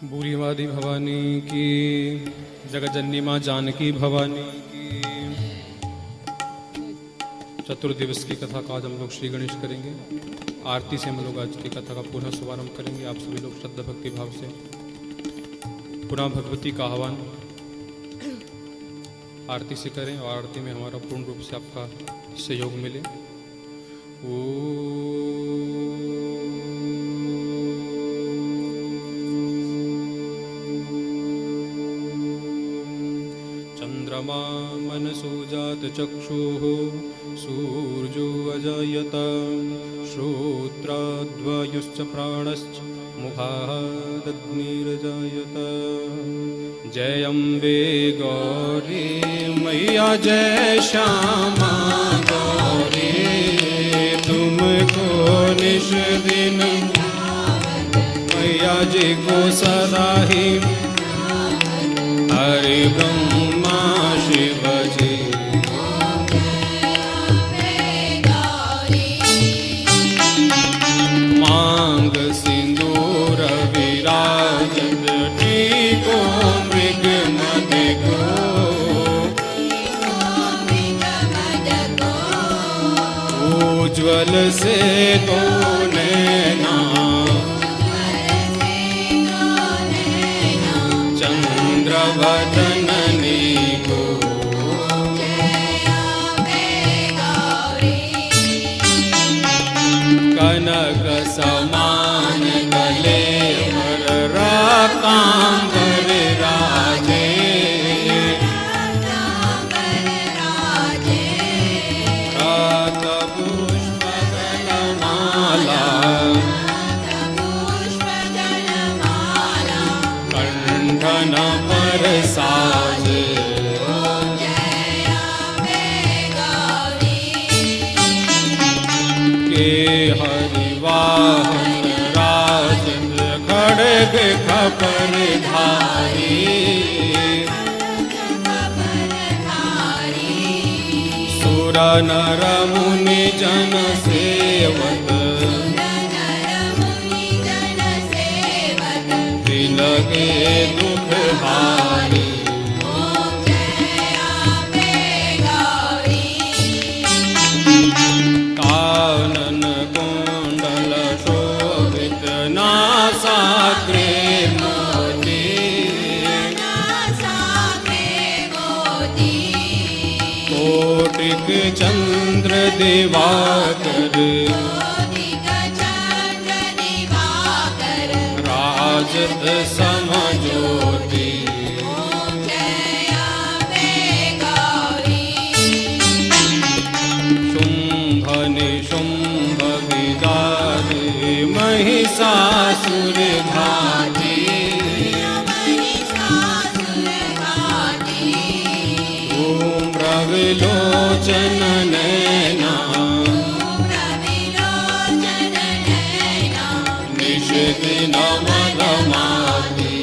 बूढ़ी मादी भवानी की, जगत जननी माँ जानकी भवानी की। चतुर्दिवस की कथा का आज हम लोग श्री गणेश करेंगे। आरती से हम लोग आज की कथा का पुनः शुभारंभ करेंगे। आप सभी लोग श्रद्धा भक्ति भाव से पुनः भगवती का आह्वान आरती से करें और आरती में हमारा पूर्ण रूप से आपका सहयोग मिले। चंद्रमा मनसो जात चक्षुः सूर्यो अजायत श्रोत्राद्वायुश्च प्राणश्च मुखादग्निरजायत। जय अम्बे गौरी मैया जय श्यामा गौरी, तुमको निश दिन मैया जी को सदा ही हरि ब्रह्मा शिव जी। मांग सिंदूर विराजत टीको मृग मद को, उज्ज्वल से तो नैना चंद्रवदननी को। कनक समान गले पर राकांबर राजे, रात पुष्प गलमाला कंठन पर साजे। के हरिवाहन राजन खड़ग खपर धारी, सुर नर मुनि जन सेवक तिलके दुख हारी। कानन कुंडल शोभित नासाग्रे मोती, कोटिक चंद्र दिवाकर राजत समज्योति। शुंभ निशुंभ विदारे महिषासुर घाटी, धूम्र विलोचन नैना निश दिन मदमाती।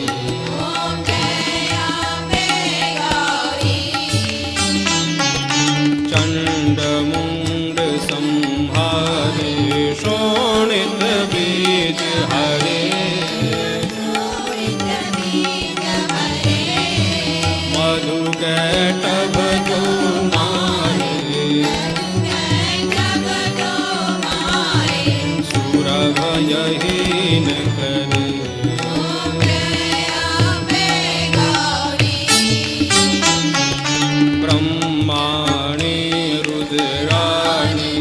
चंड मुंड संहारे शोणित बीज हरे, मधु कैटभ जो मारे, सुरभ यहीन करे। ब्रह्माणी रुद्राणी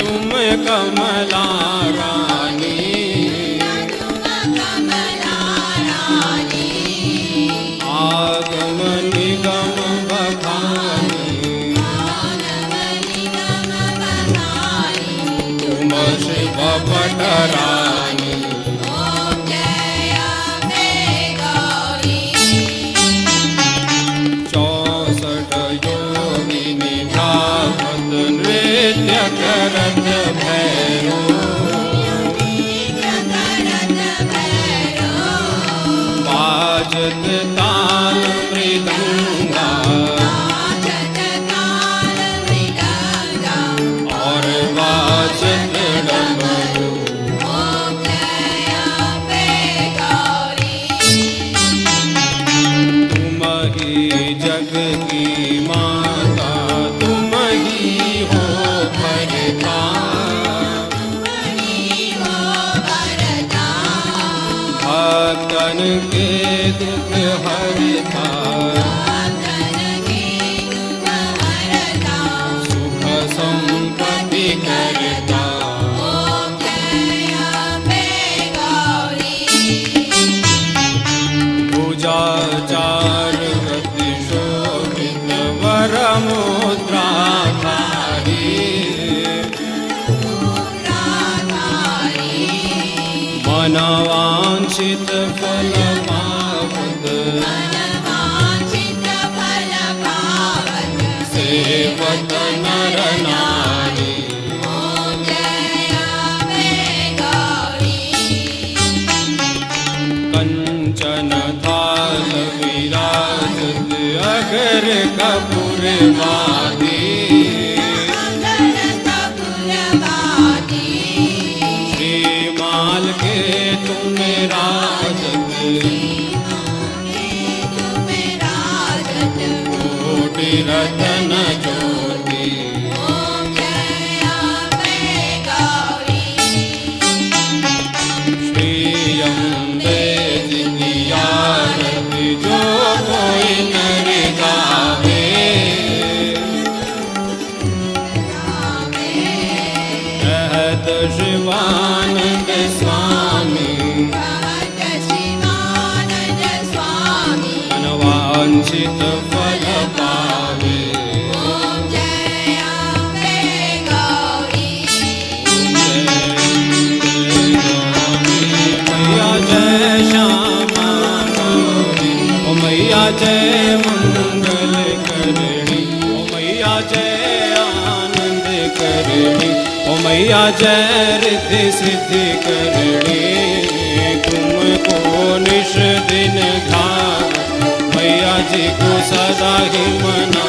तुम कमला रानी, आगम निगम बखानी, तुम शिव पटरानी। चौसठ योगिनी भागवत नृत्य करत भैरो, बाजत ताल मृदंगा और बाजत डमरू। करता, भक्तन के दुख हरता, सुख संपत्ति करता। पूजा चारुवति शोभित वरमुद्राधारी, मनवांछित फल पावत, सेवत नर नारी। कंचन थाल विराजत अगर कपूर वादी, श्रीमाल के तुम राजत, कोटि रतन ज्योति। श्रीअम्बे जितियारति जो कोई नर गावे, कहत शिवानंद स्वामी, अनवांछित फल पावे। मैया जय श्यामा गौरी, ओ मैया जय मंगल करणी, ओ मैया जय आनंद करणी, ओ मैया जय रिद्धि सिद्धि करणी। तुमको निश दिन ध्यान, मैया जी को सदा ही मना,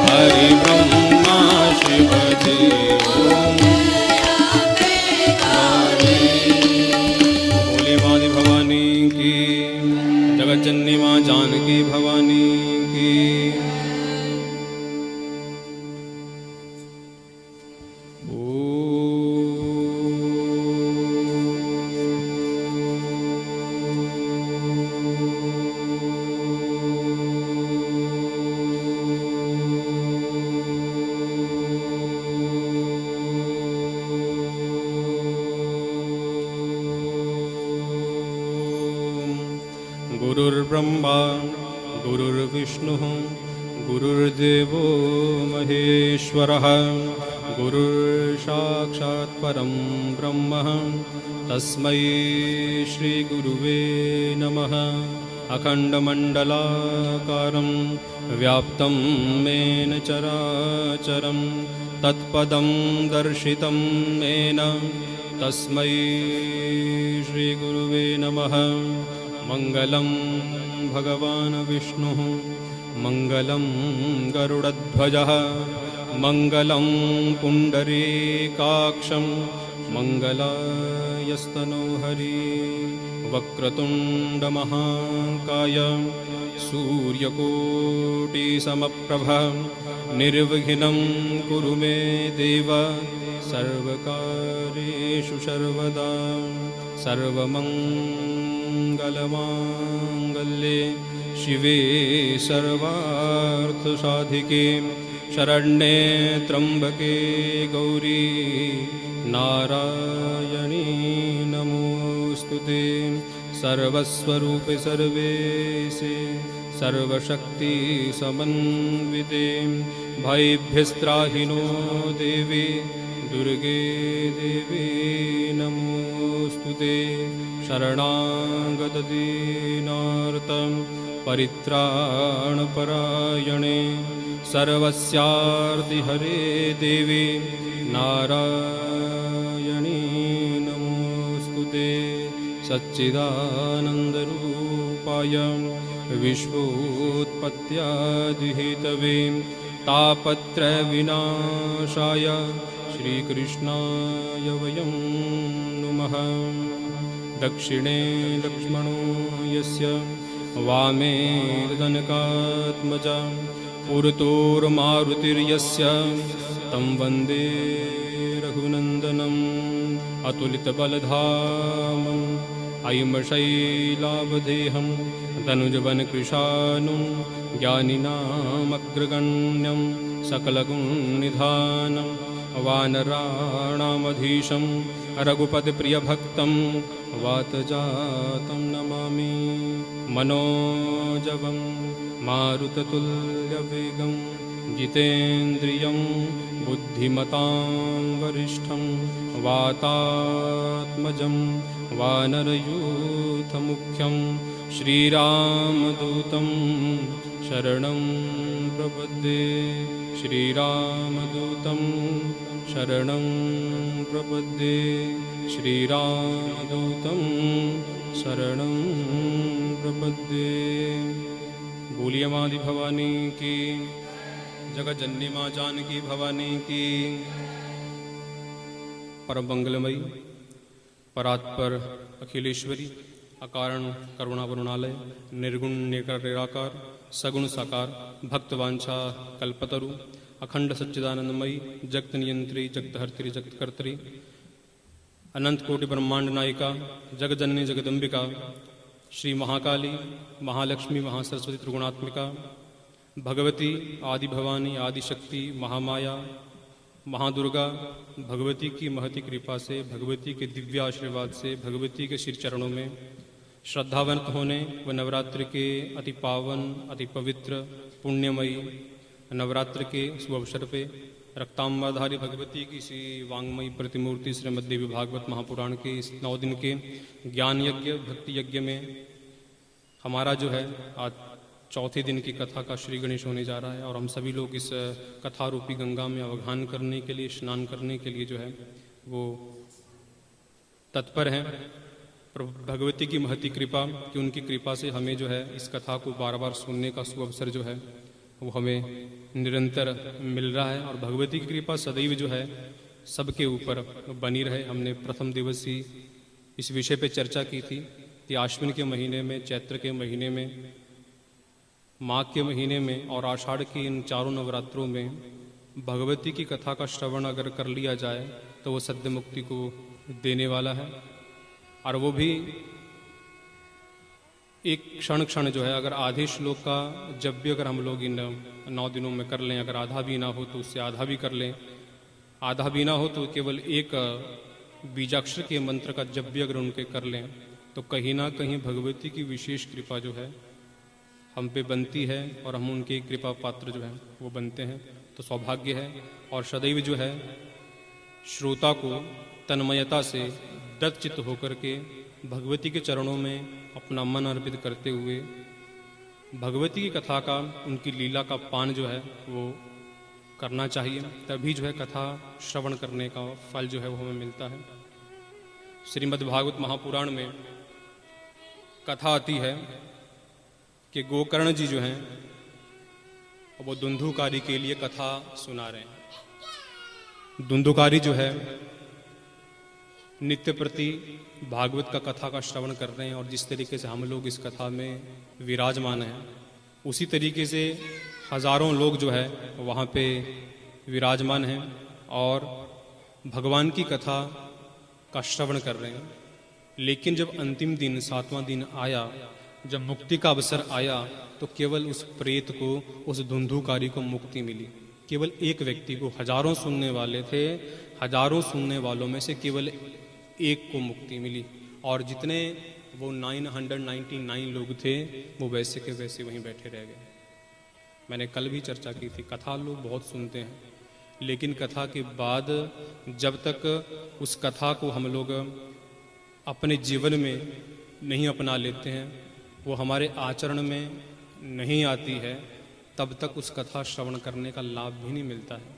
हरि ब्रह्मा शिव जी ओम। भोले माँ भवानी की, जगत जननी माँ जानकी भवानी की। गुरुर्ब्रह्मा गुरुर्विष्णुः गुरुर्देवो महेश्वरः, गुरुर्साक्षात् परं ब्रह्म तस्मै श्री गुरुवे नमः। अखण्डमण्डलाकारं व्याप्तं येन चराचरं, तत्पदं दर्शितं येन तस्मै श्री गुरुवे नमः। मंगलं भगवान् विष्णुः, मंगलं गरुडध्वजः, मंगलं पुण्डरीकाक्षं, मंगलायस्तनो हरि। वक्रतुण्डमहाकाय सूर्यकोटिसमप्रभ, निर्विघ्नं कुरु मे देव, सर्वकार्येषु सर्वदा। सर्वमङ्गलमाङ्गल्ये शिवे सर्वार्थसाधिके, शरण्ये त्र्यम्बके गौरी नारायणी नमोस्तुते। सर्वस्वरूपे सर्वेशे सर्वशक्ति समन्विते, भयभ्यस्त्राहि नो देवी दुर्गे देवी नमोस्तुते। शरणागतदीनार्तं परित्राणपरायणे, सर्वस्यार्तिहरे देवी नारायणी नमोस्तुते। सच्चिदानन्दरूपाय विश्वोत्पत्त्यादिहेतवे, तापत्रयविनाशाय श्रीकृष्णाय वयं नुमः। दक्षिणे लक्ष्मणो यस्य, वामे दनकात्मजा, पुरतोर्मारुतिर्यस्य तं वन्दे रघुनन्दनम् अतुलितबलधामम् अयिमशैलावदेहं तनुजवनकृशानुं ज्ञानिनामग्रगण्यं सकलगुणनिधानं वानराणामधीशं रघुपतिप्रियभक्तं वातजातं नमामि। मनोजवं मारुततुल्यवेगं जितेन्द्रियं बुद्धिमतां वरिष्ठं वातात्मजं वानरयूथमुख्यं श्रीरामदूतं शरणं प्रपद्ये। श्रीरामदूतं शरणं प्रपद्ये। श्रीरामदूतं शरणं प्रपद्ये। बोलिए माँ आदि भवानी की, जगज्जननी माँ जानकी भवानी की। परम मंगलमयी परात्पर अखिलेश्वरी अकारण करुणा वरुणालय निर्गुण निराकार सगुण साकार भक्तवांछा कल्पतरु अखंड सच्चिदानंदमयी जगत नियंत्री जगत हर्त्री जगत कर्त्री अनंत कोटि ब्रह्मांड नायिका जगजननी जगदम्बिका श्री महाकाली महालक्ष्मी महासरस्वती त्रिगुणात्मिका भगवती आदि भवानी आदि शक्ति महामाया महादुर्गा भगवती की महती कृपा से भगवती के दिव्य आशीर्वाद से भगवती के श्री चरणों में श्रद्धावंत होने व नवरात्र के अति पावन अति पवित्र पुण्यमयी नवरात्र के शुभ अवसर पे रक्तांबाधारी भगवती की श्री वांगमयी प्रतिमूर्ति श्रीमद्देवी भागवत महापुराण के इस 9 दिन के ज्ञान यज्ञ भक्ति यज्ञ में हमारा जो है आज चौथे दिन की कथा का श्री गणेश होने जा रहा है और हम सभी लोग इस कथा रूपी गंगा में अवगाहन करने के लिए स्नान करने के लिए जो है वो तत्पर हैं। भगवती की महती कृपा कि उनकी कृपा से हमें जो है इस कथा को बार बार सुनने का शुभ अवसर जो है वो हमें निरंतर मिल रहा है और भगवती की कृपा सदैव जो है सबके ऊपर बनी रहे। हमने प्रथम दिवस ही इस विषय पे चर्चा की थी कि आश्विन के महीने में चैत्र के महीने में माघ के महीने में और आषाढ़ के इन चारों नवरात्रों में भगवती की कथा का श्रवण अगर कर लिया जाए तो वो सद्य मुक्ति को देने वाला है और वो भी एक क्षण क्षण जो है अगर आधे श्लोक का जब भी अगर हम लोग इन 9 दिनों में कर लें अगर आधा भी ना हो तो उससे आधा भी कर लें आधा भी ना हो तो केवल एक बीजाक्षर के मंत्र का जब भी अगर उनके कर लें तो कहीं ना कहीं भगवती की विशेष कृपा जो है हम पे बनती है और हम उनके कृपा पात्र जो है वो बनते हैं। तो सौभाग्य है और सदैव जो है श्रोता को तन्मयता से दत्तचित्त होकर के भगवती के चरणों में अपना मन अर्पित करते हुए भगवती की कथा का उनकी लीला का पान जो है वो करना चाहिए। तभी जो है कथा श्रवण करने का फल जो है वो हमें मिलता है। श्रीमद् भागवत महापुराण में कथा आती है कि गोकर्ण जी जो हैं वो धुंधुकारी के लिए कथा सुना रहे हैं। धुंधुकारी जो है नित्य प्रति भागवत का कथा का श्रवण कर रहे हैं और जिस तरीके से हम लोग इस कथा में विराजमान हैं उसी तरीके से हजारों लोग जो है वहाँ पे विराजमान हैं और भगवान की कथा का श्रवण कर रहे हैं। लेकिन जब अंतिम दिन 7वां दिन आया जब मुक्ति का अवसर आया तो केवल उस प्रेत को उस धुंधुकारी को मुक्ति मिली। केवल एक व्यक्ति को हजारों सुनने वाले थे हजारों सुनने वालों में से केवल एक को मुक्ति मिली और जितने वो 999 लोग थे वो वैसे के वैसे वहीं बैठे रह गए। मैंने कल भी चर्चा की थी कथा लोग बहुत सुनते हैं लेकिन कथा के बाद जब तक उस कथा को हम लोग अपने जीवन में नहीं अपना लेते हैं वो हमारे आचरण में नहीं आती है तब तक उस कथा श्रवण करने का लाभ भी नहीं मिलता है।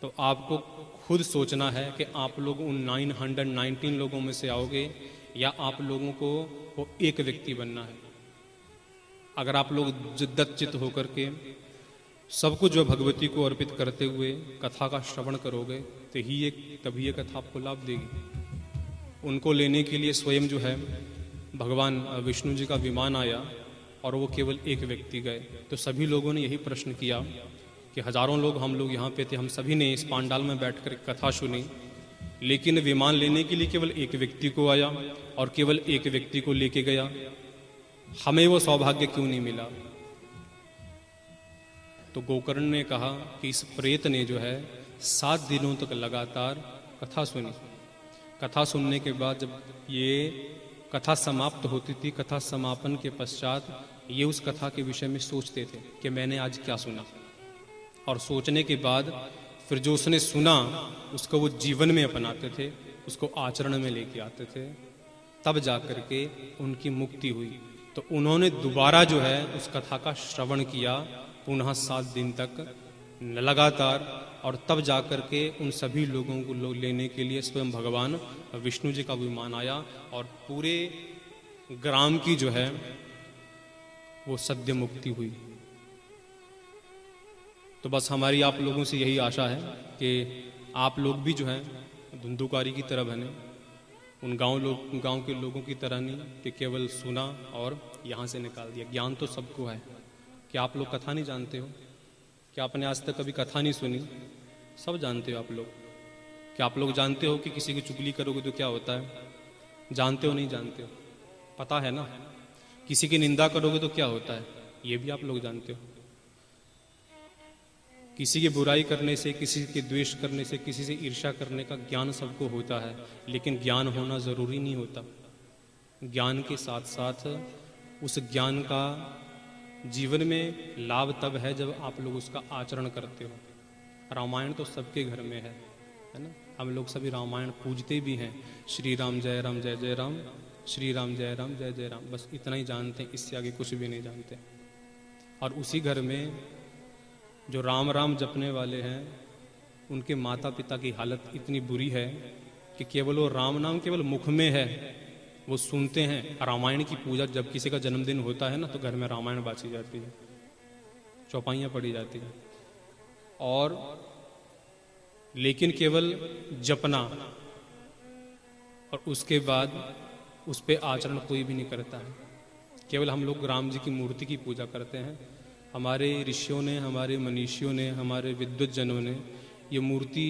तो आपको खुद सोचना है कि आप लोग उन 919 लोगों में से आओगे या आप लोगों को वो एक व्यक्ति बनना है। अगर आप लोग दत्तचित्त होकर के सब कुछ जो भगवती को अर्पित करते हुए कथा का श्रवण करोगे तो तभी ये कथा आपको लाभ देगी। उनको लेने के लिए स्वयं जो है भगवान विष्णु जी का विमान आया और वो केवल एक व्यक्ति गए। तो सभी लोगों ने यही प्रश्न किया कि हजारों लोग हम लोग यहाँ पे थे, हम सभी ने इस पांडाल में बैठकर कथा सुनी, लेकिन विमान लेने के लिए केवल एक व्यक्ति को आया और केवल एक व्यक्ति को लेके गया, हमें वो सौभाग्य क्यों नहीं मिला? तो गोकर्ण ने कहा कि इस प्रेत ने जो है 7 दिनों तक लगातार कथा सुनी। कथा सुनने के बाद जब ये कथा समाप्त होती थी, कथा समापन के पश्चात ये उस कथा के विषय में सोचते थे कि मैंने आज क्या सुना, और सोचने के बाद फिर जो उसने सुना उसको वो जीवन में अपनाते थे, उसको आचरण में लेके आते थे, तब जाकर के उनकी मुक्ति हुई। तो उन्होंने दोबारा जो है उस कथा का श्रवण किया पुनः 7 दिन तक लगातार, और तब जाकर के उन सभी लोगों को लेने के लिए स्वयं भगवान विष्णु जी का विमान आया और पूरे ग्राम की जो है वो सद्य मुक्ति हुई। तो बस हमारी आप लोगों से यही आशा है कि आप लोग भी जो है धुंधुकारी की तरह बने, उन गांव के लोगों की तरह नहीं कि केवल सुना और यहाँ से निकाल दिया। ज्ञान तो सबको है। क्या आप लोग कथा नहीं जानते हो? क्या आपने आज तक कभी कथा नहीं सुनी? सब जानते हो आप लोग। क्या आप लोग जानते हो कि किसी की चुगली करोगे तो क्या होता है? जानते हो नहीं जानते हो? पता है ना। किसी की निंदा करोगे तो क्या होता है? ये भी आप लोग जानते हो। किसी की बुराई करने से, किसी के द्वेष करने से, किसी से ईर्ष्या करने का ज्ञान सबको होता है, लेकिन ज्ञान होना जरूरी नहीं होता। ज्ञान के साथ साथ उस ज्ञान का जीवन में लाभ तब है जब आप लोग उसका आचरण करते हो। रामायण तो सबके घर में है ना। हम लोग सभी रामायण पूजते भी हैं। श्री राम जय जय राम, श्री राम जय जय राम, बस इतना ही जानते हैं, इससे आगे कुछ भी नहीं जानते। और उसी घर में जो राम राम जपने वाले हैं उनके माता पिता की हालत इतनी बुरी है कि केवल वो राम नाम केवल मुख में है, वो सुनते हैं। रामायण की पूजा जब किसी का जन्मदिन होता है ना तो घर में रामायण बाजी जाती है, चौपाइयाँ पढ़ी जाती है, और लेकिन केवल जपना और उसके बाद उस पर आचरण कोई भी नहीं करता है। केवल हम लोग राम जी की मूर्ति की पूजा करते हैं। हमारे ऋषियों ने, हमारे मनीषियों ने, हमारे विद्वत जनों ने ये मूर्ति,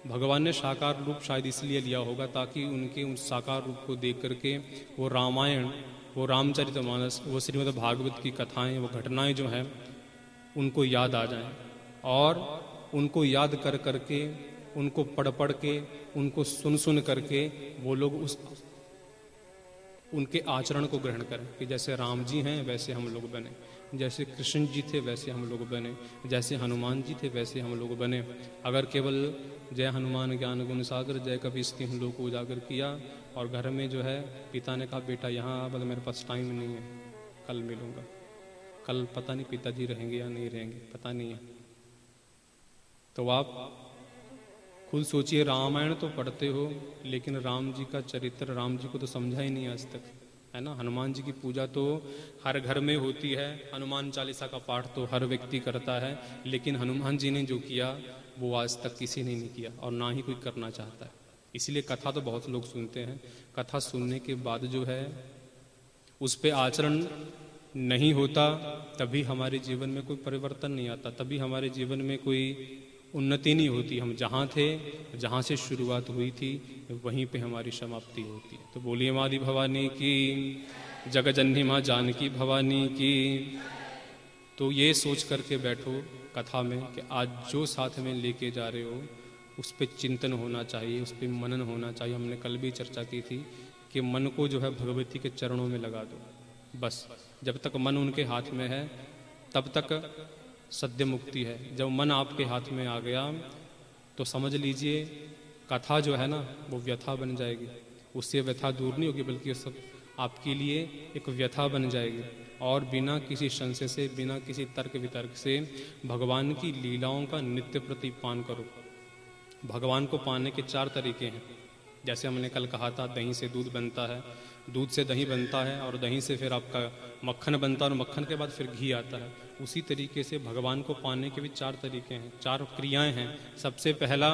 भगवान ने साकार रूप शायद इसलिए लिया होगा ताकि उनके उस साकार रूप को देख करके वो रामायण, वो रामचरितमानस, वो श्रीमद् भागवत की कथाएं, वो घटनाएं जो हैं उनको याद आ जाएं, और उनको याद कर करके, उनको पढ़ पढ़ के, उनको सुन सुन करके वो लोग उनके आचरण को ग्रहण करें कि जैसे राम जी हैं वैसे हम लोग बने, जैसे कृष्ण जी थे वैसे हम लोग बने, जैसे हनुमान जी थे वैसे हम लोग बने। अगर केवल जय हनुमान ज्ञान गुण सागर जय कपीस हम लोग को उजागर किया और घर में जो है पिता ने कहा बेटा यहाँ आ, मेरे पास टाइम नहीं है, कल मिलूंगा, कल पता नहीं पिताजी रहेंगे या नहीं रहेंगे, पता नहीं है। तो आप खुद सोचिए, रामायण तो पढ़ते हो लेकिन राम जी का चरित्र, राम जी को तो समझा ही नहीं आज तक, है ना। हनुमान जी की पूजा तो हर घर में होती है, हनुमान चालीसा का पाठ तो हर व्यक्ति करता है, लेकिन हनुमान जी ने जो किया वो आज तक किसी ने नहीं किया और ना ही कोई करना चाहता है। इसलिए कथा तो बहुत लोग सुनते हैं, कथा सुनने के बाद जो है उस पर आचरण नहीं होता, तभी हमारे जीवन में कोई परिवर्तन नहीं आता, तभी हमारे जीवन में कोई उन्नति नहीं होती। हम जहाँ थे, जहाँ से शुरुआत हुई थी, वहीं पे हमारी समाप्ति होती है। तो बोलिए माँ भवानी की, जगजननी माँ जानकी भवानी की। तो ये सोच करके बैठो कथा में कि आज जो साथ में लेके जा रहे हो उस पर चिंतन होना चाहिए, उस पर मनन होना चाहिए। हमने कल भी चर्चा की थी कि मन को जो है भगवती के चरणों में लगा दो, बस जब तक मन उनके हाथ में है तब तक सद्य मुक्ति है। जब मन आपके हाथ में आ गया तो समझ लीजिए कथा जो है ना वो व्यथा बन जाएगी, उससे व्यथा दूर नहीं होगी बल्कि सब आपके लिए एक व्यथा बन जाएगी। और बिना किसी संशय से, बिना किसी तर्क वितर्क से भगवान की लीलाओं का नित्य प्रतिपान करो। भगवान को पाने के 4 तरीके हैं। जैसे हमने कल कहा था, दही से दूध बनता है, दूध से दही बनता है, और दही से फिर आपका मक्खन बनता है, और मक्खन के बाद फिर घी आता है। उसी तरीके से भगवान को पाने के भी 4 तरीके हैं, 4 क्रियाएं हैं। सबसे पहला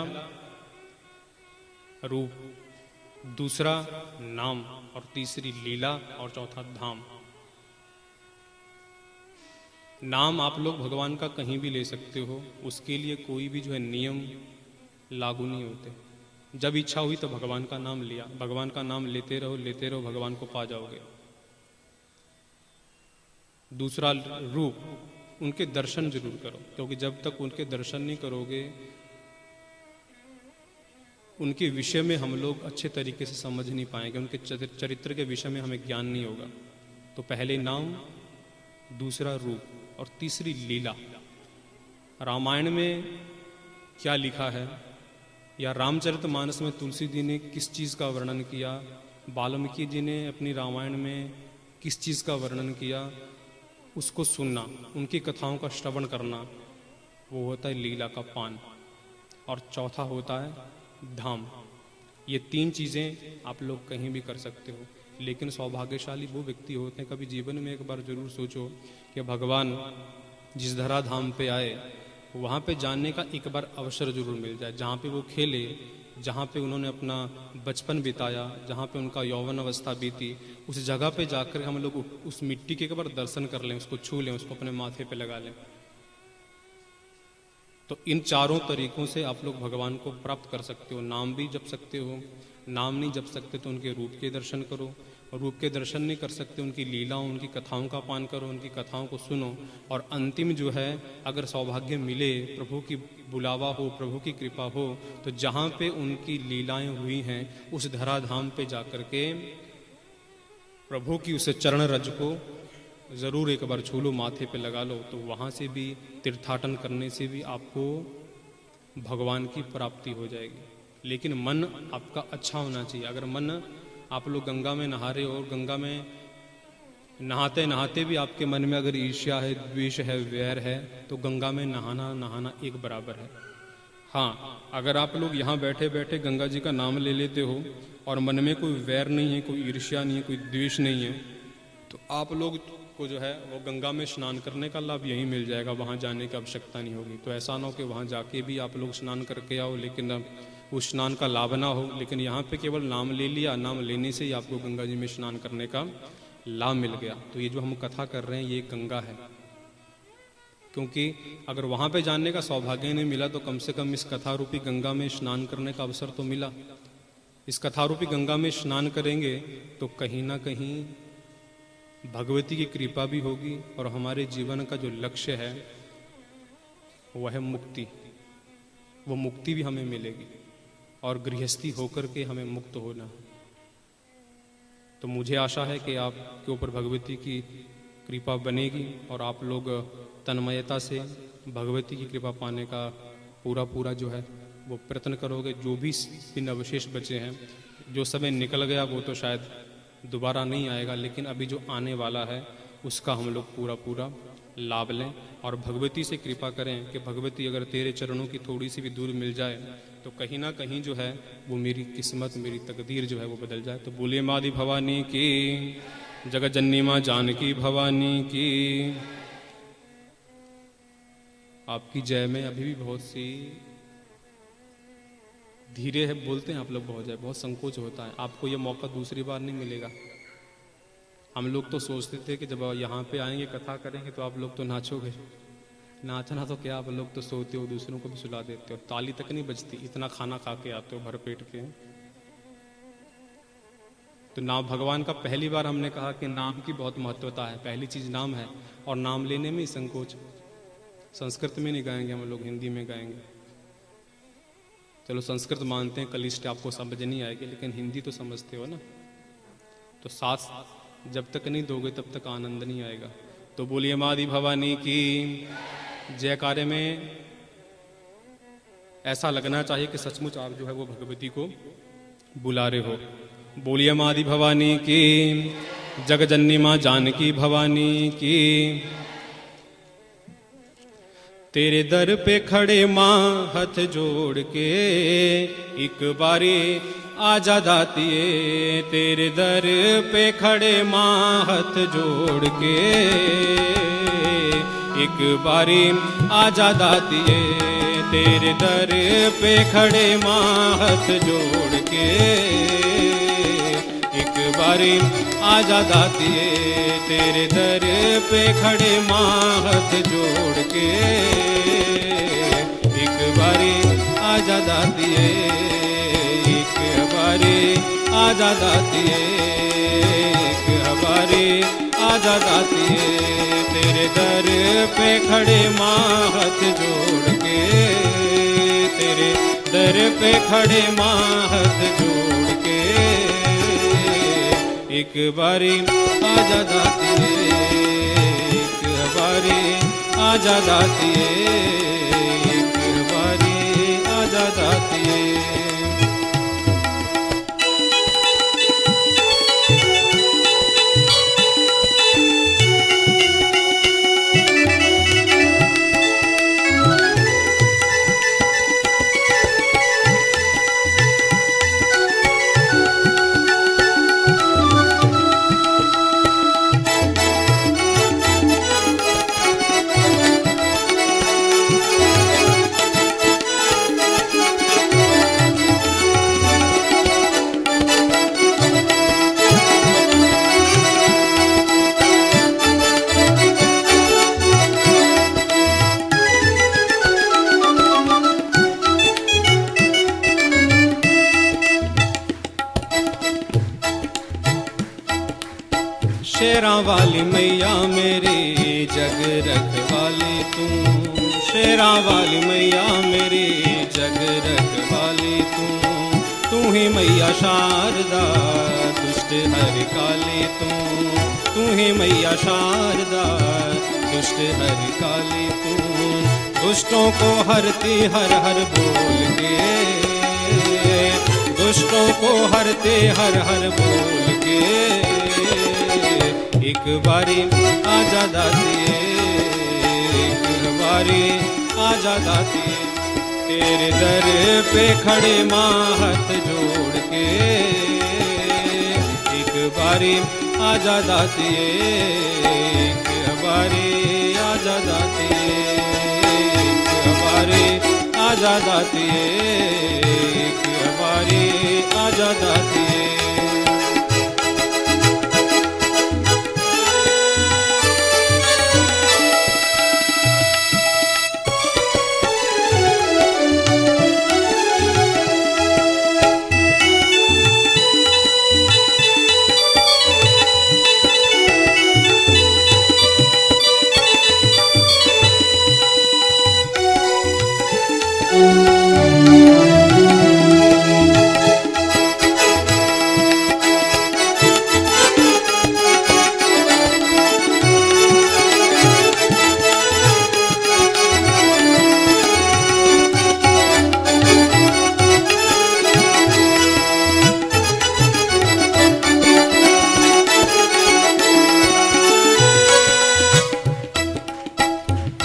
रूप, दूसरा नाम, और तीसरी लीला, और चौथा धाम। नाम आप लोग भगवान का कहीं भी ले सकते हो, उसके लिए कोई भी जो है नियम लागू नहीं होते। जब इच्छा हुई तो भगवान का नाम लिया, भगवान का नाम लेते रहो, भगवान को पा जाओगे। दूसरा रूप, उनके दर्शन जरूर करो, क्योंकि जब तक उनके दर्शन नहीं करोगे, उनके विषय में हम लोग अच्छे तरीके से समझ नहीं पाएंगे, उनके चरित्र के विषय में हमें ज्ञान नहीं होगा। तो पहले नाम, दूसरा रूप और तीसरी लीला। रामायण में क्या लिखा है या रामचरितमानस में तुलसी जी ने किस चीज़ का वर्णन किया, वाल्मीकि जी ने अपनी रामायण में किस चीज़ का वर्णन किया, उसको सुनना, उनकी कथाओं का श्रवण करना, वो होता है लीला का पान। और चौथा होता है धाम। ये तीन चीज़ें आप लोग कहीं भी कर सकते हो, लेकिन सौभाग्यशाली वो व्यक्ति होते हैं, कभी जीवन में एक बार जरूर सोचो कि भगवान जिस धरा धाम पे आए वहाँ पे जाने का एक बार अवसर जरूर मिल जाए, जहाँ पे वो खेले, जहाँ पे उन्होंने अपना बचपन बिताया, जहाँ पे उनका यौवन अवस्था बीती, उस जगह पे जाकर हम लोग उस मिट्टी के एक बार दर्शन कर लें, उसको छू लें, उसको अपने माथे पे लगा लें। तो इन चारों तरीकों से आप लोग भगवान को प्राप्त कर सकते हो। नाम भी जप सकते हो, नाम नहीं जप सकते तो उनके रूप के दर्शन करो, और रूप के दर्शन नहीं कर सकते उनकी लीलाओं, उनकी कथाओं का पान करो, उनकी कथाओं को सुनो। और अंतिम जो है, अगर सौभाग्य मिले, प्रभु की बुलावा हो, प्रभु की कृपा हो, तो जहाँ पे उनकी लीलाएं हुई हैं उस धराधाम पे जाकर के प्रभु की उस चरण रज को ज़रूर एक बार छू लो, माथे पे लगा लो। तो वहाँ से भी तीर्थाटन करने से भी आपको भगवान की प्राप्ति हो जाएगी। लेकिन मन आपका अच्छा होना चाहिए। अगर मन, आप लोग गंगा में नहा रहे हो और गंगा में नहाते नहाते भी आपके मन में अगर ईर्ष्या है, द्वेष है, वैर है, तो गंगा में नहाना एक बराबर है। हाँ, अगर आप लोग यहाँ बैठे बैठे गंगा जी का नाम ले लेते हो और मन में कोई वैर नहीं है, कोई ईर्ष्या नहीं है, कोई द्वेष नहीं है, तो आप लोग को जो है वो गंगा में स्नान करने का लाभ यहीं मिल जाएगा, वहाँ जाने की आवश्यकता नहीं होगी। तो ऐसा ना हो कि वहाँ जाके भी आप लोग स्नान करके आओ लेकिन उस स्नान का लाभ ना हो। लेकिन यहाँ पे केवल नाम ले लिया, नाम लेने से ही आपको गंगा जी में स्नान करने का लाभ मिल गया। तो ये जो हम कथा कर रहे हैं ये गंगा है, क्योंकि अगर वहाँ पे जाने का सौभाग्य नहीं मिला तो कम से कम इस कथा रूपी गंगा में स्नान करने का अवसर तो मिला। इस कथा रूपी गंगा में स्नान करेंगे तो कहीं ना कहीं भगवती की कृपा भी होगी और हमारे जीवन का जो लक्ष्य है वह है मुक्ति, वो मुक्ति भी हमें मिलेगी और गृहस्थी होकर के हमें मुक्त होना। तो मुझे आशा है कि आपके ऊपर भगवती की कृपा बनेगी और आप लोग तन्मयता से भगवती की कृपा पाने का पूरा जो है वो प्रयत्न करोगे। जो भी दिन अवशेष बचे हैं, जो समय निकल गया वो तो शायद दोबारा नहीं आएगा, लेकिन अभी जो आने वाला है उसका हम लोग पूरा लाभ लें और भगवती से कृपा करें कि भगवती अगर तेरे चरणों की थोड़ी सी भी दूर मिल जाए तो कहीं ना कहीं जो है वो मेरी किस्मत, मेरी तकदीर जो है वो बदल जाए। तो बोलिए माँ दी भवानी की, जगत जननी माँ जानकी भवानी की। आपकी जय में अभी भी बहुत सी धीरे है, बोलते हैं आप लोग बहुत संकोच होता है। आपको ये मौका दूसरी बार नहीं मिलेगा। हम लोग तो सोचते थे कि जब यहाँ पे आएंगे कथा करेंगे तो आप लोग तो नाचोगे, नाचना तो क्या, आप लोग तो सोते हो, दूसरों को भी सुला देते हो, ताली तक नहीं बजती, इतना खाना खा के आते हो भर पेट के। तो नाम भगवान का पहली बार हमने कहा कि नाम की बहुत महत्वता है। पहली चीज नाम है और नाम लेने में ही संकोच। संस्कृत में नहीं गाएंगे हम लोग, हिंदी में गाएंगे। चलो संस्कृत मानते हैं, कलिष्ट आपको समझ नहीं आएगी, लेकिन हिंदी तो समझते हो ना। तो साथ जब तक नहीं दोगे तब तक आनंद नहीं आएगा। तो बोलिए माँ दी भवानी की जयकारे में ऐसा लगना चाहिए कि सचमुच आप जो है वो भगवती को बुला रहे हो। बोलिए माँ दी भवानी की, जगजननी माँ जानकी भवानी की। तेरे दर पे खड़े माँ हाथ जोड़ के, एक बारी आजा दातिए। तेरे दर पे खड़े माँ हाथ जोड़ के, एक बारी आजा दातिए। तेरे दर पे खड़े माँ हाथ जोड़ के, एक बारी आजा दातिए तेरे दर पे खड़े माँ हाथ जोड़ के। एक बारी आजा दातिए एक बारी आजा दातिए एक बारी आजा दातिए तेरे दर पे खड़े माँ हाथ जोड़ के। तेरे दर पे खड़े माँ हाथ जोड़ के। एक बारी आजा दातिए एक बारी आजा दातिए एक बारी आजा दातिए। शेरां वाली मैया मेरी जग रखवाली तू। शेरां वाली मैया मेरी जग रखवाली तू। तू ही मैया शारदा दुष्ट हर काली तू। तू ही मैया शारदा दुष्ट हर काली तू। दुष्टों को हरती हर हर बोल के। दुष्टों को हरते हर हर बोल के। एक बारी आजा दातिए एक बारी आजा दातिए तेरे दर पे खड़े माँ हाथ जोड़ के। एक बारी आजा दातिए एक बारी आजा दातिए एक बारी आजा दातिए एक बारी आजा दातिए।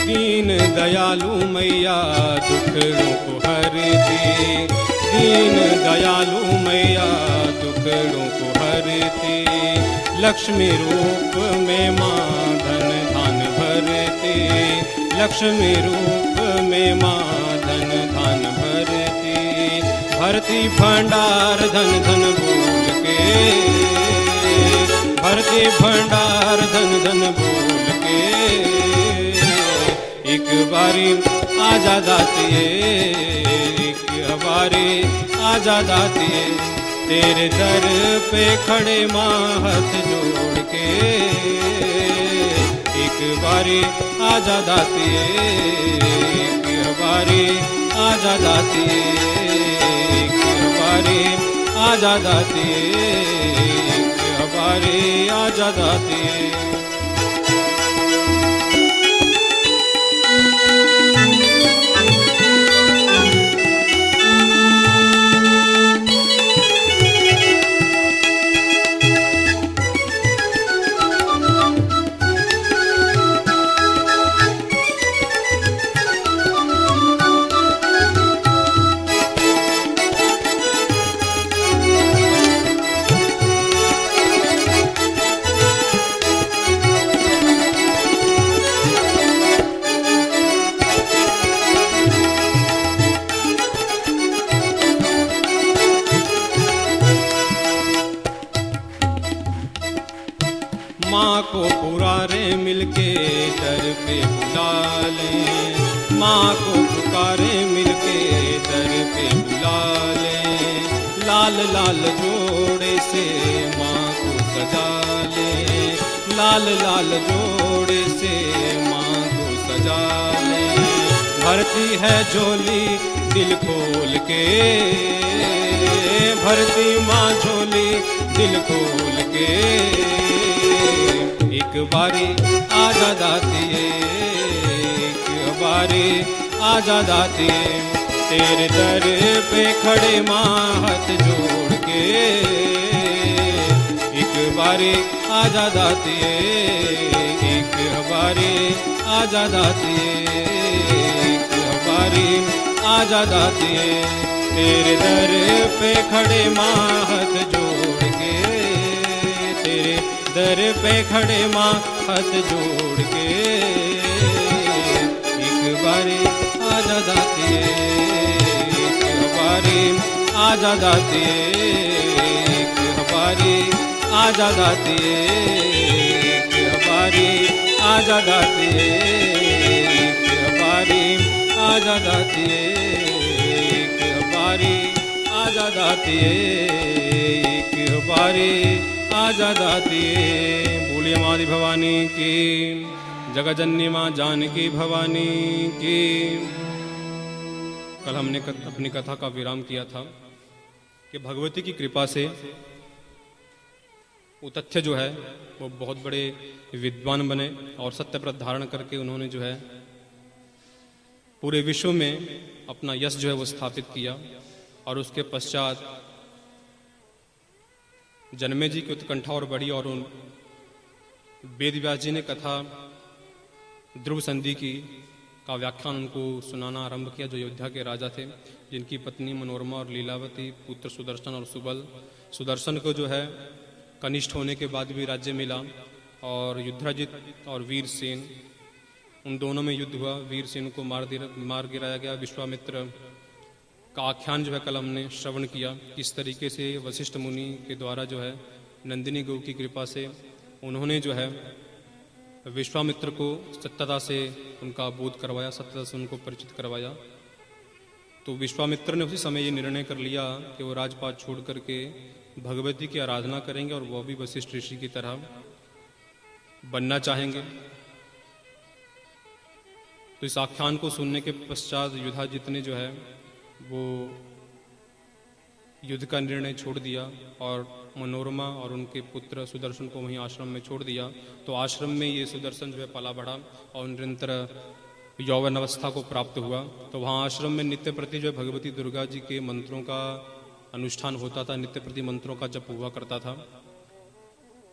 दीन दयालु मैया दुखड़ों को हरती। दीन दयालु मैया दुखड़ों को हरती। लक्ष्मी रूप में माँ धन धान भरती। लक्ष्मी रूप में माँ धन धान भरती। भरती भंडार धन धन बोल के। भरती भंडार धन धन बोल के। एक बारी आजा दातिए एक बारी आजा दातिए तेरे दर पे खड़े माँ हाथ जोड़ के। एक बारी आजा दातिए एक बारी आजा दातिए एक बारी आजा दातिए एक बारी आजा दातिए। माँ को पुकारे मिलके दर पे बुला ले, माँ को पुकारे मिलके दर पे बुला ले। लाल लाल जोड़े से माँ को सजा ले, लाल लाल जोड़े से माँ को सजा ले। भरती है झोली दिल खोल के, भरती माँ झोली दिल खोल के। एक बारी आजा दातिए, एक बारी आजा दातिए, तेरे दर पे खड़े माँ हाथ जोड़ के। एक बारी आजा दातिए, एक बारी आजा दातिए, एक बारी आजा दातिए, तेरे दर पे खड़े माँ हाथ जोड़ के, तेरे दर पे खड़े माँ हाथ जोड़ के। एक बारी आजा दातिए, एक बारी आजा दातिए, एक बारी आजा दातिए, एक बारी आजा दातिए, एक बारी आजा दातिए, एक बारी आजा दातिए, एक बारी आजा दातिए। बोलिए माँ भवानी की, जगजननी माँ जानकी भवानी की। कल हमने अपनी कथा का विराम किया था कि भगवती की कृपा से उतथ्य जो है वो बहुत बड़े विद्वान बने और सत्य व्रत धारण करके उन्होंने जो है पूरे विश्व में अपना यश जो है वो स्थापित किया। और उसके पश्चात जन्मे जी की उत्कंठा और बढ़ी और उन वेद व्यास जी ने कथा ध्रुव संधि की का व्याख्यान उनको सुनाना आरंभ किया, जो अयोध्या के राजा थे, जिनकी पत्नी मनोरमा और लीलावती, पुत्र सुदर्शन और सुबल। सुदर्शन को जो है कनिष्ठ होने के बाद भी राज्य मिला और युद्धराजित और वीरसेन, उन दोनों में युद्ध हुआ। वीरसेन को मार गिराया गया। विश्वामित्र का आख्यान जो है कल हमने श्रवण किया, किस तरीके से वशिष्ठ मुनि के द्वारा जो है नंदिनी गौ की कृपा से उन्होंने जो है विश्वामित्र को सत्यता से उनका बोध करवाया, सत्यता से उनको परिचित करवाया। तो विश्वामित्र ने उसी समय ये निर्णय कर लिया कि वो राजपाट छोड़ करके भगवती की आराधना करेंगे और वह भी वशिष्ठ ऋषि की तरह बनना चाहेंगे। तो इस आख्यान को सुनने के पश्चात युधाजित ने जो है वो युद्ध का निर्णय छोड़ दिया और मनोरमा और उनके पुत्र सुदर्शन को वहीं आश्रम में छोड़ दिया। तो आश्रम में ये सुदर्शन जो है पला बढ़ा और निरंतर यौवन अवस्था को प्राप्त हुआ। तो वहाँ आश्रम में नित्य प्रति जो है भगवती दुर्गा जी के मंत्रों का अनुष्ठान होता था, नित्य प्रति मंत्रों का जप हुआ करता था।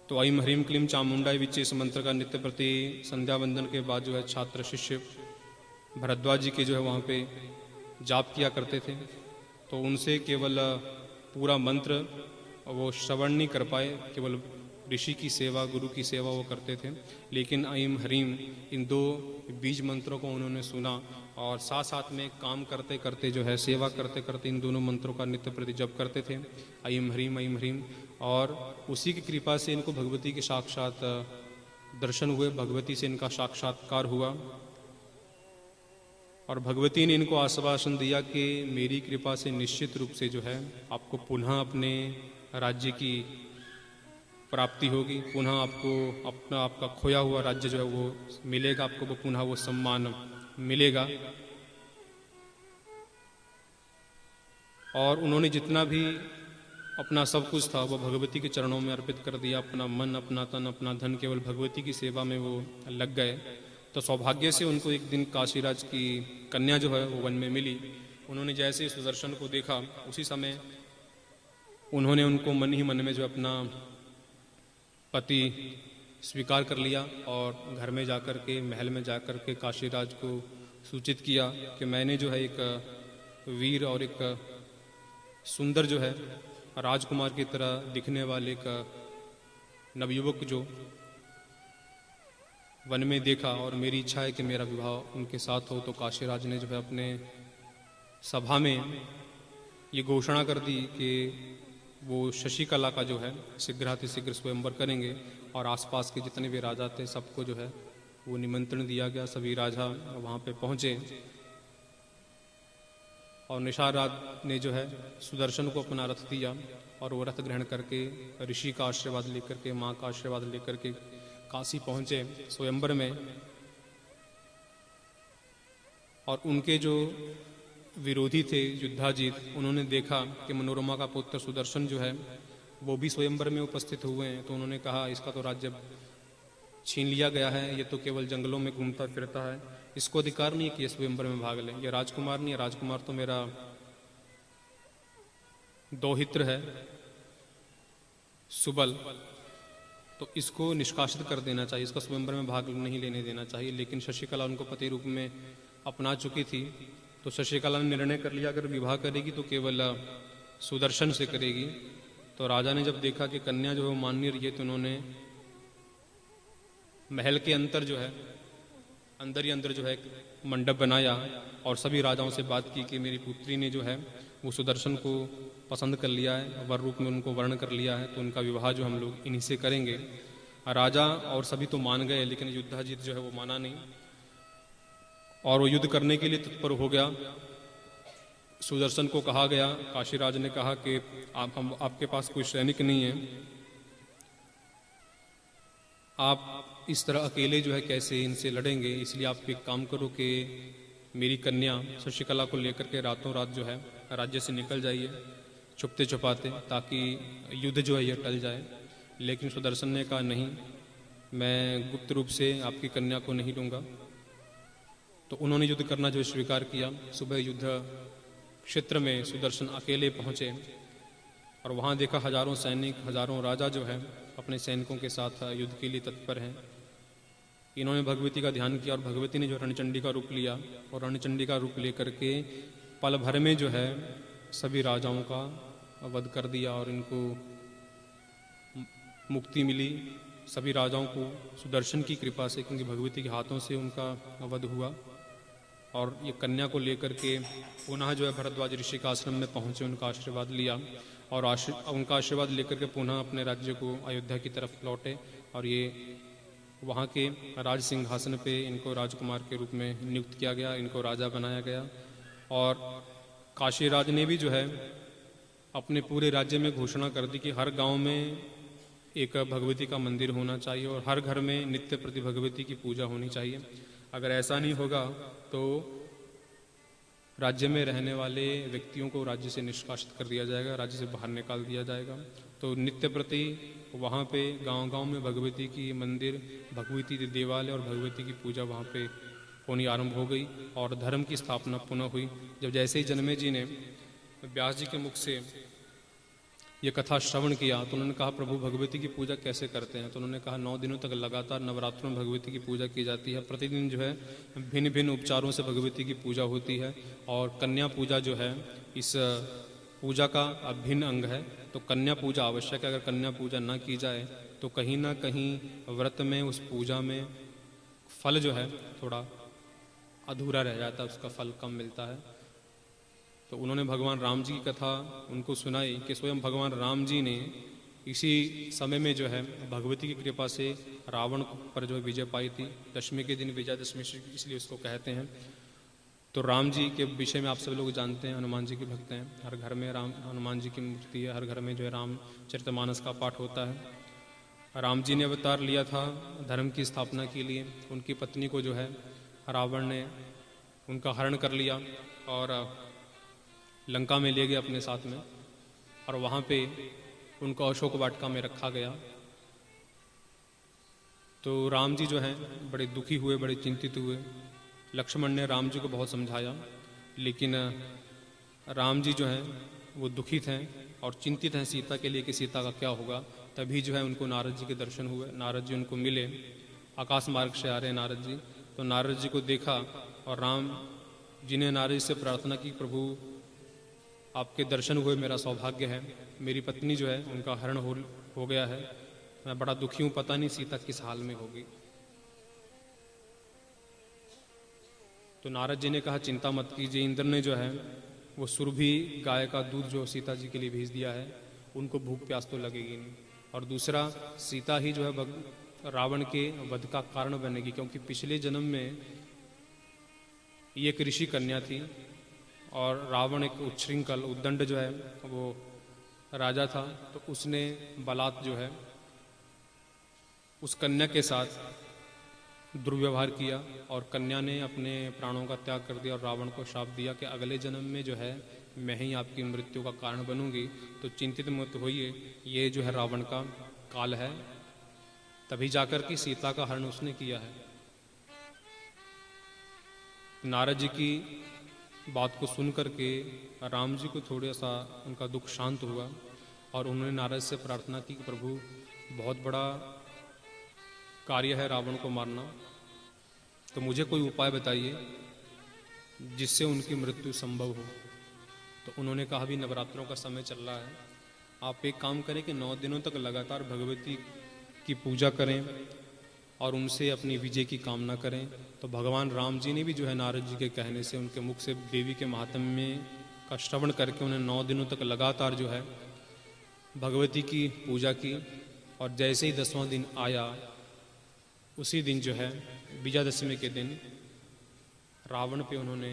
तो ऐं ह्रीं क्लीं चामुंडाई विच्चे इस मंत्र का नित्य प्रति संध्या वंदन के बाद जो है छात्र शिष्य भरद्वाज जी के जो है वहाँ पे जाप किया करते थे। तो उनसे केवल पूरा मंत्र वो श्रवण नहीं कर पाए, केवल ऋषि की सेवा, गुरु की सेवा वो करते थे। लेकिन ऐं ह्रीं इन दो बीज मंत्रों को उन्होंने सुना और साथ साथ में काम करते करते जो है सेवा करते करते इन दोनों मंत्रों का नित्य प्रति जप करते थे, ऐं ह्रीं। और उसी की कृपा से इनको भगवती के साक्षात दर्शन हुए, भगवती से इनका साक्षात्कार हुआ। और भगवती ने इनको आश्वासन दिया कि मेरी कृपा से निश्चित रूप से जो है आपको पुनः अपने राज्य की प्राप्ति होगी, पुनः आपको आपका खोया हुआ राज्य जो है वो मिलेगा, आपको वो पुनः वो सम्मान मिलेगा। और उन्होंने जितना भी अपना सब कुछ था वो भगवती के चरणों में अर्पित कर दिया, अपना मन, अपना तन, अपना धन केवल भगवती की सेवा में वो लग गए। तो सौभाग्य से उनको एक दिन काशीराज की कन्या जो है वो वन में मिली। उन्होंने जैसे सुदर्शन को देखा उसी समय उन्होंने उनको मन ही मन में जो अपना पति स्वीकार कर लिया और घर में जाकर के, महल में जाकर के काशीराज को सूचित किया कि मैंने जो है एक वीर और एक सुंदर जो है राजकुमार की तरह दिखने वाले एक नवयुवक जो वन में देखा और मेरी इच्छा है कि मेरा विवाह उनके साथ हो। तो काशीराज ने जो है अपने सभा में ये घोषणा कर दी कि वो शशिकला का जो है शीघ्रातिशीघ्र स्वयंवर करेंगे। और आसपास के जितने भी राजा थे सबको जो है वो निमंत्रण दिया गया। सभी राजा वहाँ पे पहुँचे और निषाद ने जो है सुदर्शन को अपना रथ दिया और वो रथ ग्रहण करके ऋषि का आशीर्वाद लेकर के, माँ का आशीर्वाद लेकर के काशी पहुँचे स्वयंवर में। और उनके जो विरोधी थे युद्धाजीत, उन्होंने देखा कि मनोरमा का पुत्र सुदर्शन जो है वो भी स्वयंवर में उपस्थित हुए हैं, तो उन्होंने कहा इसका तो राज्य छीन लिया गया है, ये तो केवल जंगलों में घूमता फिरता है, इसको अधिकार नहीं है कि ये स्वयंवर में भाग ले। ये राजकुमार नहीं है, राजकुमार तो मेरा दौहित्र है सुबल, तो इसको निष्कासित कर देना चाहिए, इसका स्वयंवर में भाग नहीं लेने देना चाहिए। लेकिन शशिकला उनको पति रूप में अपना चुकी थी, तो शशिकला ने निर्णय कर लिया अगर विवाह करेगी तो केवल सुदर्शन से करेगी। तो राजा ने जब देखा कि कन्या जो है मान नहीं रही है, तो उन्होंने महल के अंदर ही अंदर जो है मंडप बनाया और सभी राजाओं से बात की कि मेरी पुत्री ने जो है वो सुदर्शन को पसंद कर लिया है, वर रूप में उनको वर्ण कर लिया है, तो उनका विवाह जो हम लोग इन्हीं से करेंगे। राजा और सभी तो मान गए, लेकिन युद्धाजीत जो है वो माना नहीं और वो युद्ध करने के लिए तत्पर हो गया। सुदर्शन को कहा गया, काशीराज ने कहा कि आपके पास कोई सैनिक नहीं है, आप इस तरह अकेले जो है कैसे इनसे लड़ेंगे, इसलिए आप एक काम करो कि मेरी कन्या शशिकला को लेकर के रातों रात जो है राज्य से निकल जाइए छुपते छुपाते, ताकि युद्ध जो है यह टल जाए। लेकिन सुदर्शन ने कहा नहीं, मैं गुप्त रूप से आपकी कन्या को नहीं लूँगा। तो उन्होंने युद्ध करना जो स्वीकार किया। सुबह युद्ध क्षेत्र में सुदर्शन अकेले पहुँचे और वहाँ देखा हजारों सैनिक, हजारों राजा जो है अपने सैनिकों के साथ युद्ध के लिए तत्पर हैं। इन्होंने भगवती का ध्यान किया और भगवती ने जो रणचंडी का रूप लिया और रणचंडी का रूप लेकर के पल भर में जो है सभी राजाओं का वध कर दिया और इनको मुक्ति मिली सभी राजाओं को सुदर्शन की कृपा से, क्योंकि भगवती के हाथों से उनका वध हुआ। और ये कन्या को लेकर के पुनः जो है भरद्वाज ऋषि का आश्रम में पहुँचे, उनका आशीर्वाद लिया और उनका आशीर्वाद लेकर के पुनः अपने राज्य को अयोध्या की तरफ लौटे। और ये वहाँ के राज सिंहासन पे इनको राजकुमार के रूप में नियुक्त किया गया, इनको राजा बनाया गया। और काशीराज ने भी जो है अपने पूरे राज्य में घोषणा कर दी कि हर गांव में एक भगवती का मंदिर होना चाहिए और हर घर में नित्य प्रति भगवती की पूजा होनी चाहिए। अगर ऐसा नहीं होगा तो राज्य में रहने वाले व्यक्तियों को राज्य से निष्कासित कर दिया जाएगा, राज्य से बाहर निकाल दिया जाएगा। तो नित्य प्रति वहाँ पे गांव-गांव में भगवती की मंदिर, भगवती के देवालय और भगवती की पूजा वहाँ पे होनी आरंभ हो गई और धर्म की स्थापना पुनः हुई। जब जैसे ही जन्मे जी ने व्यास जी के मुख से ये कथा श्रवण किया तो उन्होंने कहा प्रभु भगवती की पूजा कैसे करते हैं। तो उन्होंने कहा 9 दिनों तक लगातार नवरात्रों में भगवती की पूजा की जाती है। प्रतिदिन जो है भिन्न भिन्न उपचारों से भगवती की पूजा होती है और कन्या पूजा जो है इस पूजा का अभिन्न अंग है। तो कन्या पूजा आवश्यक है। अगर कन्या पूजा ना की जाए तो कहीं ना कहीं व्रत में, उस पूजा में फल जो है थोड़ा अधूरा रह जाता है, उसका फल कम मिलता है। तो उन्होंने भगवान राम जी की कथा उनको सुनाई कि स्वयं भगवान राम जी ने इसी समय में जो है भगवती की कृपा से रावण पर जो विजय पाई थी। दशमी के दिन विजयादशमी इसलिए उसको कहते हैं। तो राम जी के विषय में आप सब लोग जानते हैं, हनुमान जी के भक्त हैं, हर घर में हनुमान जी की मूर्ति है, हर घर में जो है रामचरितमानस का पाठ होता है। राम जी ने अवतार लिया था धर्म की स्थापना के लिए। उनकी पत्नी को जो है रावण ने उनका हरण कर लिया और लंका में ले गया अपने साथ में और वहाँ पे उनको अशोक वाटिका में रखा गया। तो राम जी जो हैं बड़े दुखी हुए, बड़े चिंतित हुए। लक्ष्मण ने राम जी को बहुत समझाया, लेकिन राम जी जो हैं वो दुखित हैं और चिंतित हैं सीता के लिए कि सीता का क्या होगा। तभी जो है उनको नारद जी के दर्शन हुए। नारद जी उनको मिले, आकाश मार्ग से आ रहे हैं नारद जी। तो नारद जी को देखा और राम जी ने नारद जी से प्रार्थना की, प्रभु आपके दर्शन हुए, मेरा सौभाग्य है। मेरी पत्नी जो है उनका हरण हो गया है, मैं बड़ा दुखी हूँ, पता नहीं सीता किस हाल में होगी। तो नारद जी ने कहा चिंता मत कीजिए, इंद्र ने जो है वो सुरभि गाय का दूध जो सीता जी के लिए भेज दिया है उनको भूख प्यास तो लगेगी नहीं। और दूसरा, सीता ही जो है रावण के वध का कारण बनेगी, क्योंकि पिछले जन्म में ये एक ऋषि कन्या थी और रावण एक उच्छृंखल उद्दंड जो है वो राजा था, तो उसने बलात् जो है उस कन्या के साथ दुर्व्यवहार किया और कन्या ने अपने प्राणों का त्याग कर दिया और रावण को शाप दिया कि अगले जन्म में जो है मैं ही आपकी मृत्यु का कारण बनूंगी, तो चिंतित मत होइए, ये जो है रावण का काल है। तभी जाकर के सीता का हरण उसने किया है। नारद जी की बात को सुन करके राम जी को थोड़ा सा उनका दुख शांत हुआ और उन्होंने नारद से प्रार्थना की कि प्रभु, बहुत बड़ा कार्य है रावण को मारना, तो मुझे कोई उपाय बताइए जिससे उनकी मृत्यु संभव हो। तो उन्होंने कहा, भी नवरात्रों का समय चल रहा है, आप एक काम करें कि 9 दिनों तक लगातार भगवती की पूजा करें और उनसे अपनी विजय की कामना करें। तो भगवान राम जी ने भी जो है नारद जी के कहने से, उनके मुख से देवी के महात्म्य का श्रवण करके उन्हें 9 दिनों तक लगातार जो है भगवती की पूजा की। और जैसे ही 10वां दिन आया, उसी दिन जो है विजयादशमी के दिन रावण पे उन्होंने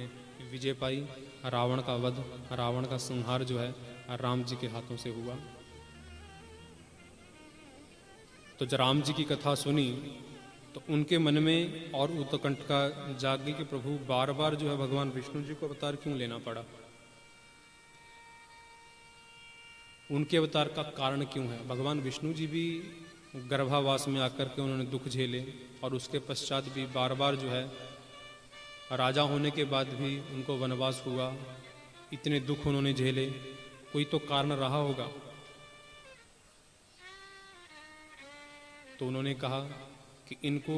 विजय पाई। रावण का वध, रावण का संहार जो है राम जी के हाथों से हुआ। तो जब राम जी की कथा सुनी तो उनके मन में और उत्कंठा जाग गई कि प्रभु, बार बार जो है भगवान विष्णु जी को अवतार क्यों लेना पड़ा, उनके अवतार का कारण क्यों है। भगवान विष्णु जी भी गर्भावास में आकर के उन्होंने दुख झेले और उसके पश्चात भी बार बार जो है राजा होने के बाद भी उनको वनवास हुआ, इतने दुख उन्होंने झेले, कोई तो कारण रहा होगा। तो उन्होंने कहा कि इनको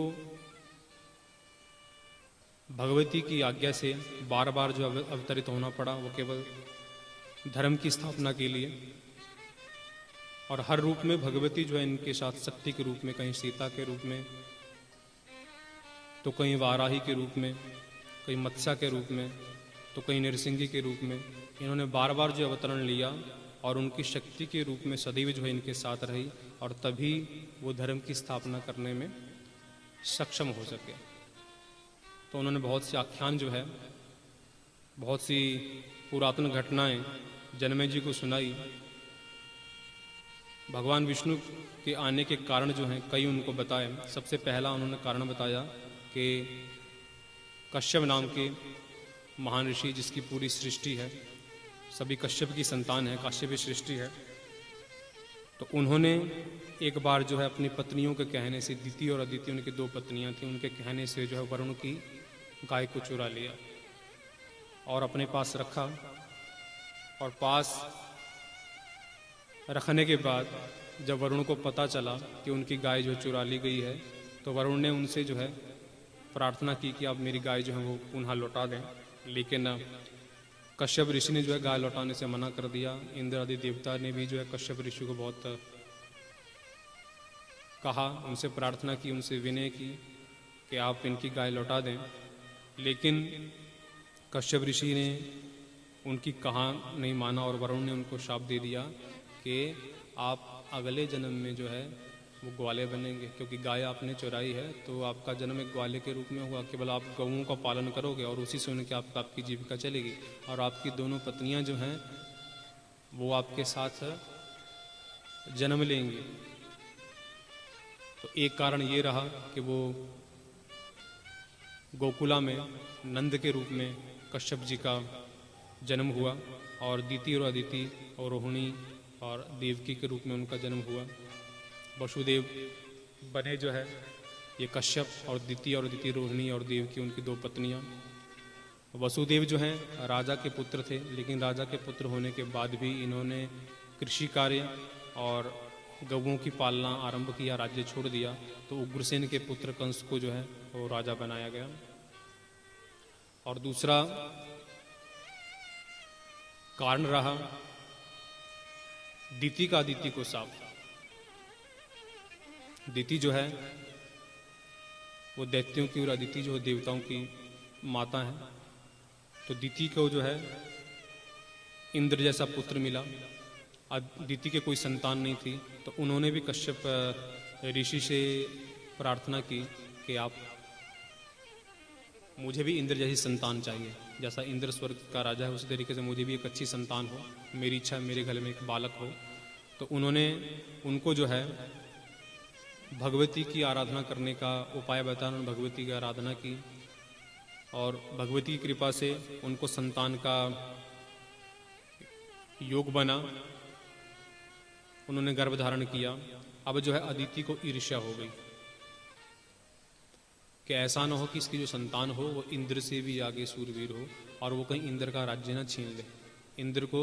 भगवती की आज्ञा से बार बार जो अवतरित होना पड़ा, वो केवल धर्म की स्थापना के लिए। और हर रूप में भगवती जो है इनके साथ शक्ति के रूप में, कहीं सीता के रूप में, तो कहीं वाराही के रूप में, कहीं मत्स्या के रूप में, तो कहीं नरसिंही के रूप में, इन्होंने बार बार जो अवतरण लिया और उनकी शक्ति के रूप में सदैव जो है इनके साथ रही और तभी वो धर्म की स्थापना करने में सक्षम हो सके। तो उन्होंने बहुत से आख्यान जो है, बहुत सी पुरातन घटनाएं जनमेजय जी को सुनाई। भगवान विष्णु के आने के कारण जो हैं कई उनको बताए। सबसे पहला उन्होंने कारण बताया कि कश्यप नाम के महान ऋषि, जिसकी पूरी सृष्टि है, सभी कश्यप की संतान है, काश्यपी सृष्टि है, तो उन्होंने एक बार जो है अपनी पत्नियों के कहने से, दिति और अदिति उनकी 2 पत्नियां थीं, उनके कहने से जो है वरुण की गाय को चुरा लिया और अपने पास रखा। और पास रखने के बाद जब वरुण को पता चला कि उनकी गाय जो चुरा ली गई है, तो वरुण ने उनसे जो है प्रार्थना की कि आप मेरी गाय जो है वो पुनः लौटा दें। लेकिन कश्यप ऋषि ने जो है गाय लौटाने से मना कर दिया। इंद्र आदि देवता ने भी जो है कश्यप ऋषि को बहुत कहा, उनसे प्रार्थना की, उनसे विनय की कि आप इनकी गाय लौटा दें। लेकिन कश्यप ऋषि ने उनकी कहा नहीं माना और वरुण ने उनको शाप दे दिया कि आप अगले जन्म में जो है वो ग्वाले बनेंगे, क्योंकि गाय आपने चुराई है तो आपका जन्म एक ग्वाले के रूप में हुआ। केवल आप गऊओं का पालन करोगे और उसी से उनके आपकी जीविका चलेगी और आपकी दोनों पत्नियां जो हैं वो आपके साथ जन्म लेंगी। तो एक कारण ये रहा कि वो गोकुला में नंद के रूप में कश्यप जी का जन्म हुआ और दिति और अदिति और रोहिणी और देवकी के रूप में उनका जन्म हुआ। वसुदेव बने जो है ये कश्यप, और दिति और अदिति, रोहिणी और देवकी उनकी 2 पत्नियां। वसुदेव जो हैं राजा के पुत्र थे, लेकिन राजा के पुत्र होने के बाद भी इन्होंने कृषि कार्य और गऊओं की पालना आरंभ किया, राज्य छोड़ दिया। तो उग्रसेन के पुत्र कंस को जो है वो राजा बनाया गया। और दूसरा कारण रहा दिति का अदिति को शाप। दिति जो है वो दैत्यों की और अदिति जो है देवताओं की माता है। तो दिति को जो है इंद्र जैसा पुत्र मिला अदिति के कोई संतान नहीं थी, तो उन्होंने भी कश्यप ऋषि से प्रार्थना की कि आप मुझे भी इंद्र जैसी संतान चाहिए, जैसा इंद्र स्वर्ग का राजा है उसी तरीके से मुझे भी एक अच्छी संतान हो, मेरी इच्छा मेरे घर में एक बालक हो। तो उन्होंने उनको जो है भगवती की आराधना करने का उपाय बताया, उन्होंने भगवती की आराधना की और भगवती की कृपा से उनको संतान का योग बना, उन्होंने गर्भ धारण किया। अब जो है अदिति को ईर्ष्या हो गई कि ऐसा ना हो कि इसकी जो संतान हो वो इंद्र से भी आगे सूरवीर हो और वो कहीं इंद्र का राज्य ना छीन ले, इंद्र को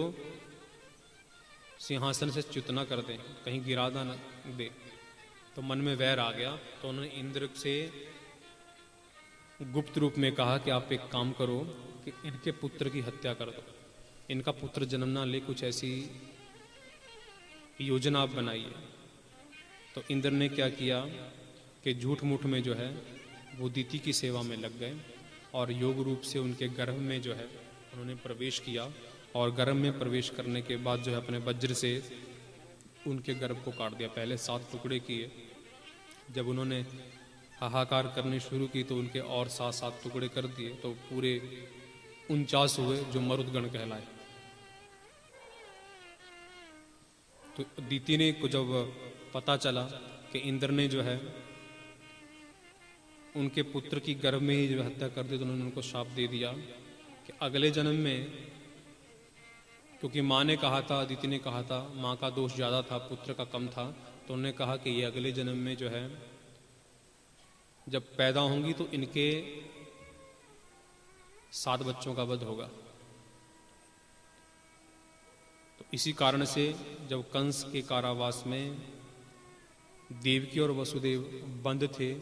सिंहासन से च्युत ना कर दे, कहीं गिरादा न दे। तो मन में वैर आ गया, तो उन्होंने इंद्र से गुप्त रूप में कहा कि आप एक काम करो कि इनके पुत्र की हत्या कर दो, इनका पुत्र जन्म ना ले, कुछ ऐसी योजना आप बनाइए। तो इंद्र ने क्या किया कि झूठ मूठ में जो है वो दीति की सेवा में लग गए और योग रूप से उनके गर्भ में जो है उन्होंने प्रवेश किया और गर्भ में प्रवेश करने के बाद जो है अपने वज्र से उनके गर्भ को काट दिया। पहले 7 टुकड़े किए, जब उन्होंने हाहाकार करनी शुरू की तो उनके और 7 टुकड़े कर दिए, तो पूरे 49 हुए जो मरुदगण कहलाए। तो दीति ने को जब पता चला कि इंद्र ने जो है उनके पुत्र की गर्भ में ही जो हत्या कर दी, तो उन्होंने उनको शाप दे दिया कि अगले जन्म में, क्योंकि माँ ने कहा था, अदिति ने कहा था, माँ का दोष ज़्यादा था पुत्र का कम था, तो उन्होंने कहा कि ये अगले जन्म में जो है जब पैदा होंगी तो इनके 7 बच्चों का वध होगा। तो इसी कारण से जब कंस के कारावास में देवकी और वसुदेव बंद थे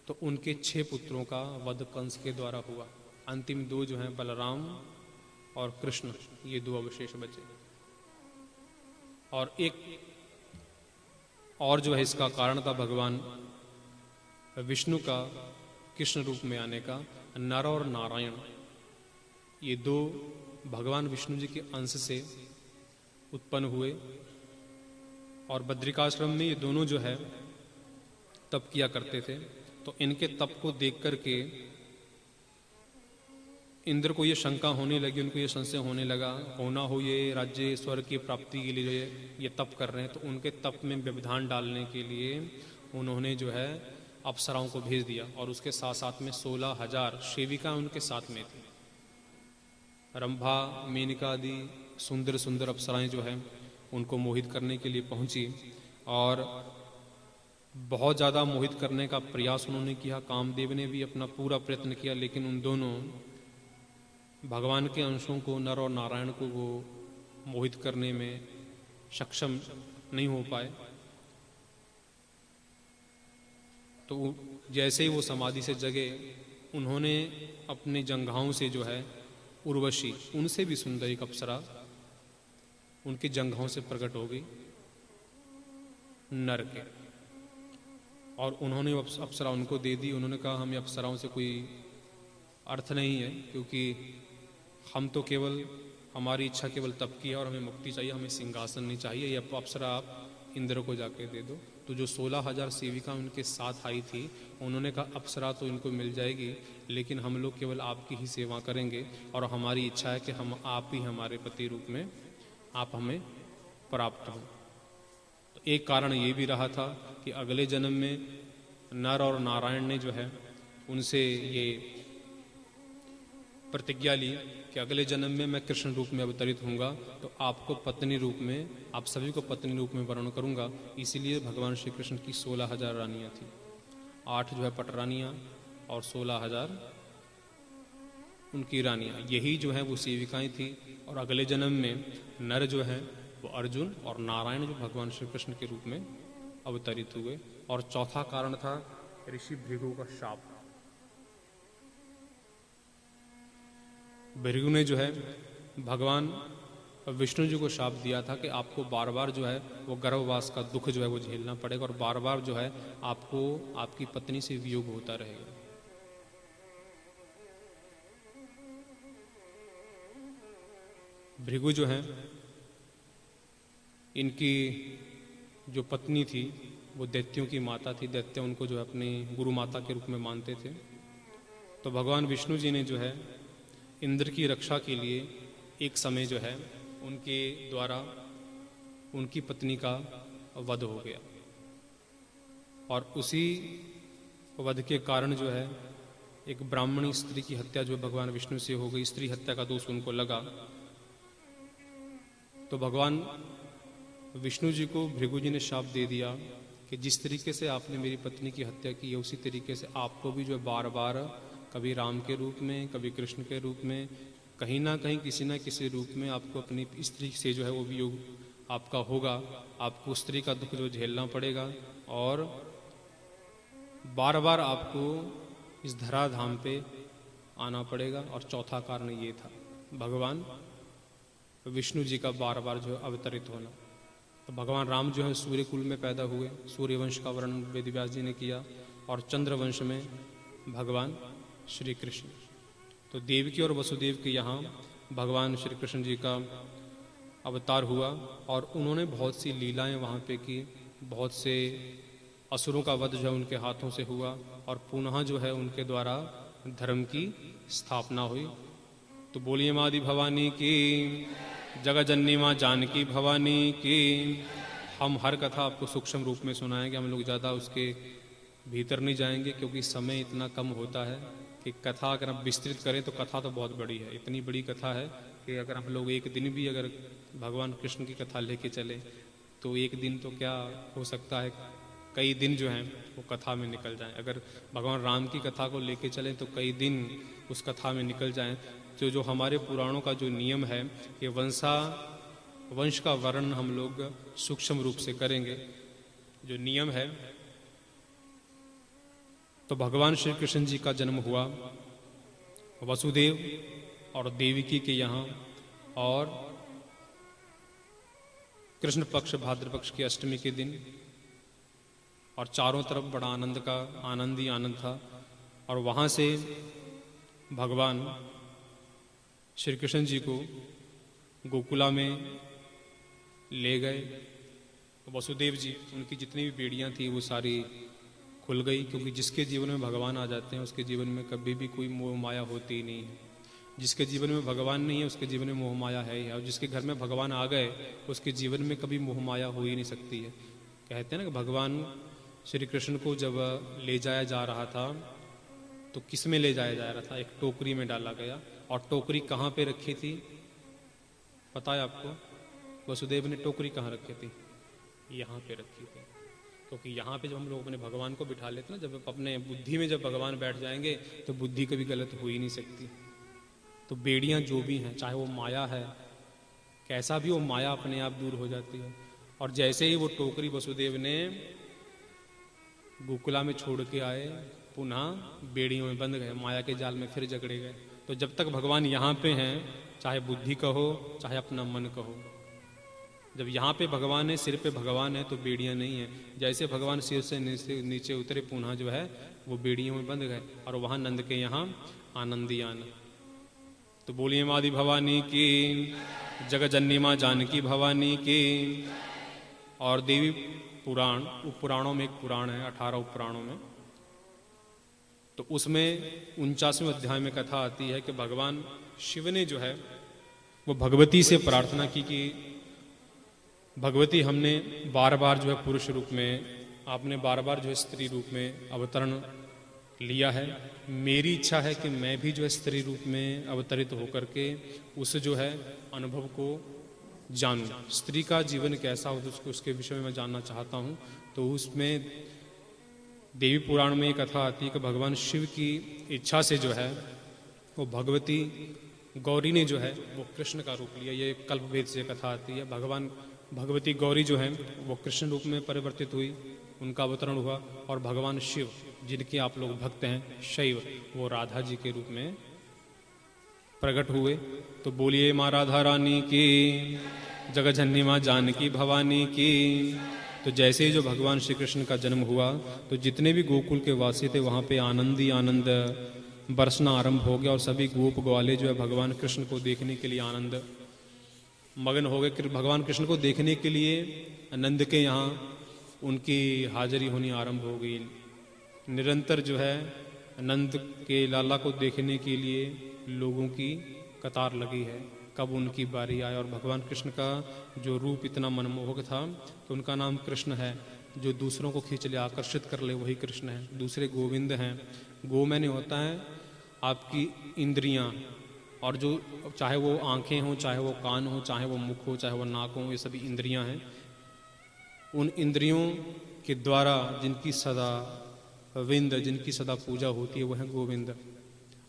तो उनके 6 पुत्रों का वध कंस के द्वारा हुआ। अंतिम 2 जो हैं बलराम और कृष्ण, ये 2 अवशेष बचे। और एक और जो है इसका कारण था भगवान विष्णु का कृष्ण रूप में आने का। नर और नारायण ये 2 भगवान विष्णु जी के अंश से उत्पन्न हुए और बद्रिकाश्रम में ये दोनों जो है तप किया करते थे। तो इनके तप को देख करके इंद्र को ये शंका होने लगी, उनको ये संशय होने लगा, होना हो ये राज्य स्वर्ग की प्राप्ति के लिए जो ये तप कर रहे हैं। तो उनके तप में व्यवधान डालने के लिए उन्होंने जो है अप्सराओं को भेज दिया और उसके साथ साथ में 16,000 सेविका उनके साथ में थी। रंभा, मेनका आदि सुंदर सुंदर अप्सराएं जो है उनको मोहित करने के लिए पहुंची और बहुत ज़्यादा मोहित करने का प्रयास उन्होंने किया। कामदेव ने भी अपना पूरा प्रयत्न किया, लेकिन उन दोनों भगवान के अंशों को, नर और नारायण को, वो मोहित करने में सक्षम नहीं हो पाए। तो जैसे ही वो समाधि से जगे, उन्होंने अपने जंघाओं से जो है उर्वशी, उनसे भी सुंदर एक अप्सरा उनकी जंघाओं से प्रकट हो गई नर के, और उन्होंने अप्सरा उनको दे दी। उन्होंने कहा हमें अप्सराओं से कोई अर्थ नहीं है, क्योंकि हम तो केवल, हमारी इच्छा केवल तप की है और हमें मुक्ति चाहिए, हमें सिंहासन नहीं चाहिए, ये अप्सरा आप इंद्र को जाके दे दो। तो जो 16,000 सेविका उनके साथ आई थी, उन्होंने कहा अप्सरा तो इनको मिल जाएगी, लेकिन हम लोग केवल आपकी ही सेवा करेंगे और हमारी इच्छा है कि हम आप ही हमारे पति रूप में आप हमें प्राप्त हो। तो एक कारण ये भी रहा था कि अगले जन्म में नर और नारायण ने जो है उनसे ये प्रतिज्ञा ली कि अगले जन्म में मैं कृष्ण रूप में अवतरित होऊंगा, तो आपको पत्नी रूप में, आप सभी को पत्नी रूप में वर्ण करूंगा। इसीलिए भगवान श्री कृष्ण की 16,000 रानियां थी, 8 जो है पटरानियां और 16,000 उनकी रानियां, यही जो है वो सेविकाएं थी। और अगले जन्म में नर जो है वो अर्जुन और नारायण जो भगवान श्री कृष्ण के रूप में अवतरित हुए। और चौथा कारण था ऋषि भृगु का शाप। भृगु ने जो है भगवान विष्णु जी को शाप दिया था कि आपको बार बार जो है वो गर्भवास का दुख जो है वो झेलना पड़ेगा और बार बार जो है आपको आपकी पत्नी से वियोग होता रहेगा। भृगु जो है इनकी जो पत्नी थी वो दैत्यों की माता थी। दैत्य उनको जो है अपनी गुरु माता के रूप में मानते थे। तो भगवान विष्णु जी ने जो है इंद्र की रक्षा के लिए एक समय जो है उनके द्वारा उनकी पत्नी का वध हो गया, और उसी वध के कारण जो है एक ब्राह्मणी स्त्री की हत्या जो भगवान विष्णु से हो गई। स्त्री हत्या का दोष उनको लगा। तो भगवान विष्णु जी को भृगु जी ने शाप दे दिया कि जिस तरीके से आपने मेरी पत्नी की हत्या की है उसी तरीके से आपको भी जो बार बार कभी राम के रूप में, कभी कृष्ण के रूप में, कहीं ना कहीं किसी ना किसी रूप में आपको अपनी स्त्री से जो है वो वियोग आपका होगा। आपको स्त्री का दुख जो झेलना पड़ेगा और बार बार आपको इस धराधाम पे आना पड़ेगा। और चौथा कारण ये था भगवान विष्णु जी का बार बार जो है अवतरित होना। तो भगवान राम जो है सूर्य कुल में पैदा हुए। सूर्य वंश का वर्णन वेदव्यास जी ने किया, और चंद्र वंश में भगवान श्री कृष्ण। तो देवकी और वसुदेव के यहाँ भगवान श्री कृष्ण जी का अवतार हुआ, और उन्होंने बहुत सी लीलाएं वहाँ पे की। बहुत से असुरों का वध जो है उनके हाथों से हुआ, और पुनः जो है उनके द्वारा धर्म की स्थापना हुई। तो बोलिए माँ आदि भवानी की, जगजननी माँ जानकी भवानी की। हम हर कथा आपको सूक्ष्म रूप में सुनाएंगे, हम लोग ज़्यादा उसके भीतर नहीं जाएंगे क्योंकि समय इतना कम होता है कि कथा अगर हम विस्तृत करें तो कथा तो बहुत बड़ी है। इतनी बड़ी कथा है कि अगर हम लोग एक दिन भी अगर भगवान कृष्ण की कथा लेके चले तो एक दिन तो क्या हो सकता है, कई दिन जो हैं वो कथा में निकल जाएं। अगर भगवान राम की कथा को लेके चलें तो कई दिन उस कथा में निकल जाएं। तो जो हमारे पुराणों का जो नियम है ये वंश का वर्णन हम लोग सूक्ष्म रूप से करेंगे। जो नियम है, तो भगवान श्री कृष्ण जी का जन्म हुआ वसुदेव और देवकी के यहाँ, और कृष्ण पक्ष भाद्र पक्ष की अष्टमी के दिन, और चारों तरफ बड़ा आनंद ही आनंद था। और वहाँ से भगवान श्री कृष्ण जी को गोकुला में ले गए। वसुदेव जी, उनकी जितनी भी बेड़ियाँ थी वो सारी खुल गई, क्योंकि जिसके जीवन में भगवान आ जाते हैं उसके जीवन में कभी भी कोई मोह माया होती ही नहीं है। जिसके जीवन में भगवान नहीं है उसके जीवन में मोह माया है ही है, और जिसके घर में भगवान आ गए उसके जीवन में कभी मोह माया हो ही नहीं सकती है। कहते हैं ना कि भगवान श्री कृष्ण को जब ले जाया जा रहा था तो किस में ले जाया जा रहा था? एक टोकरी में डाला गया। और टोकरी कहाँ पे रखी थी पता है आपको? वसुदेव ने टोकरी कहाँ रखी थी? यहाँ पे रखी थी। क्योंकि यहाँ पे जब हम लोग अपने भगवान को बिठा लेते ना, जब अपने बुद्धि में जब भगवान बैठ जाएंगे तो बुद्धि कभी गलत हो ही नहीं सकती। तो बेड़ियाँ जो भी हैं, चाहे वो माया है, कैसा भी वो माया अपने आप दूर हो जाती है। और जैसे ही वो टोकरी वसुदेव ने गोकुला में छोड़ के आए, पुनः बेड़ियों में बंद गए, माया के जाल में फिर जकड़े गए। तो जब तक भगवान यहाँ पे हैं, चाहे बुद्धि कहो चाहे अपना मन कहो, जब यहाँ पे भगवान है, सिर पे भगवान है, तो बेड़ियाँ नहीं है। जैसे भगवान सिर से नीचे उतरे, पुनः जो है वो बेड़ियों में बंद गए, और वहाँ नंद के यहाँ आनंदी आनंद। तो बोलिए माँ आदि भवानी की, जगजननी माँ जानकी भवानी की। और देवी पुराण, उपपुराणों में एक पुराण है, 18 उपपुराणों में, तो उसमें 49वें अध्याय में कथा आती है कि भगवान शिव ने जो है वो भगवती से प्रार्थना की कि भगवती, हमने बार बार जो है पुरुष रूप में, आपने बार बार जो है स्त्री रूप में अवतरण लिया है। मेरी इच्छा है कि मैं भी जो है स्त्री रूप में अवतरित होकर के उस जो है अनुभव को जानूं। स्त्री का जीवन कैसा हो उसको, उसके विषय में मैं जानना चाहता हूँ। तो उसमें देवी पुराण में एक कथा आती है कि भगवान शिव की इच्छा से जो है वो भगवती गौरी ने जो है वो कृष्ण का रूप लिया। ये कल्पभेद से कथा आती है। भगवती गौरी जो है वो कृष्ण रूप में परिवर्तित हुई, उनका अवतरण हुआ। और भगवान शिव, जिनके आप लोग भक्त हैं शैव, वो राधा जी के रूप में प्रकट हुए। तो बोलिए माँ राधा रानी की, जगजननी माँ जानकी भवानी की। तो जैसे ही जो भगवान श्री कृष्ण का जन्म हुआ तो जितने भी गोकुल के वासी थे वहाँ पे आनंद ही आनंद बरसना आरंभ हो गया, और सभी गोप ग्वाले जो है भगवान कृष्ण को देखने के लिए आनंद मगन हो गए भगवान कृष्ण को देखने के लिए। नंद के यहाँ उनकी हाजिरी होनी आरंभ हो गई। निरंतर जो है नंद के लाला को देखने के लिए लोगों की कतार लगी है, कब उनकी बारी आए। और भगवान कृष्ण का जो रूप इतना मनमोहक था, तो उनका नाम कृष्ण है। जो दूसरों को खींच ले, आकर्षित कर ले, वही कृष्ण है। दूसरे गोविंद हैं। गो मैंने होता है आपकी इंद्रियां, और जो चाहे वो आंखें हों, चाहे वो कान हो, चाहे वो मुख हो, चाहे वो नाक हो, ये सभी इंद्रियां हैं। उन इंद्रियों के द्वारा जिनकी सदा विंद, जिनकी सदा पूजा होती है, वो है गोविंद।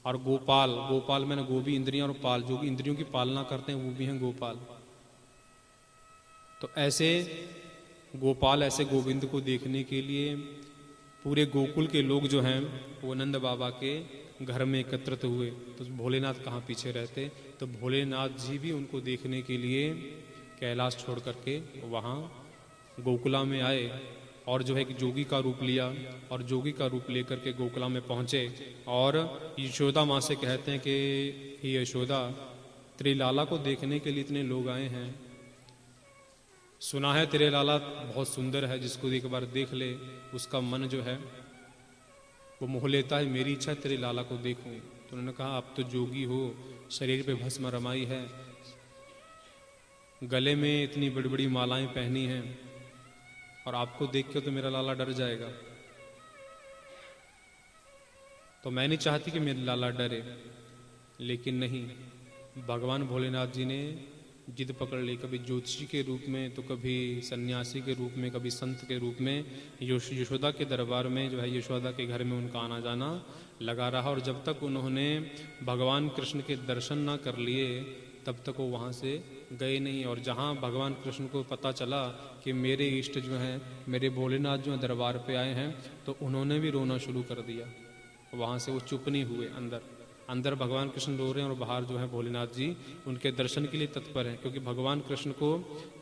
और गोपाल, गोपाल मैंने गो भी इंद्रियां, और पाल जो इंद्रियों की पालना करते हैं, वो भी हैं गोपाल। तो ऐसे गोपाल, ऐसे गोविंद को देखने के लिए पूरे गोकुल के लोग जो हैं वो नंद बाबा के घर में एकत्रित हुए। तो भोलेनाथ कहाँ पीछे रहते, तो भोलेनाथ जी भी उनको देखने के लिए कैलाश छोड़ करके वहाँ गोकुला में आए, और जो है कि जोगी का रूप लिया, और जोगी का रूप लेकर के गोकुला में पहुँचे। और यशोदा माँ से कहते हैं कि हे यशोदा, तेरे लाला को देखने के लिए इतने लोग आए हैं, सुना है तेरे लाला बहुत सुंदर है, जिसको एक बार देख ले उसका मन जो है वो मोह लेता है। मेरी इच्छा है तेरे लाला को देखूं। तो उन्होंने कहा, आप तो जोगी हो, शरीर पे भस्म रमाई है, गले में इतनी बड़ी बड़ी मालाएं पहनी हैं, और आपको देख के तो मेरा लाला डर जाएगा। तो मैं नहीं चाहती कि मेरा लाला डरे, लेकिन नहीं, भगवान भोलेनाथ जी ने जिद पकड़ ली। कभी ज्योतिषी के रूप में, तो कभी सन्यासी के रूप में, कभी संत के रूप में यशोदा के दरबार में जो है, यशोदा के घर में उनका आना जाना लगा रहा। और जब तक उन्होंने भगवान कृष्ण के दर्शन ना कर लिए, तब तक वो वहाँ से गए नहीं। और जहाँ भगवान कृष्ण को पता चला कि मेरे इष्ट जो हैं, मेरे भोलेनाथ जो हैं दरबार पे आए हैं, तो उन्होंने भी रोना शुरू कर दिया। वहाँ से वो चुप नहीं हुए। अंदर भगवान कृष्ण रो रहे हैं, और बाहर जो है भोलेनाथ जी उनके दर्शन के लिए तत्पर हैं, क्योंकि भगवान कृष्ण को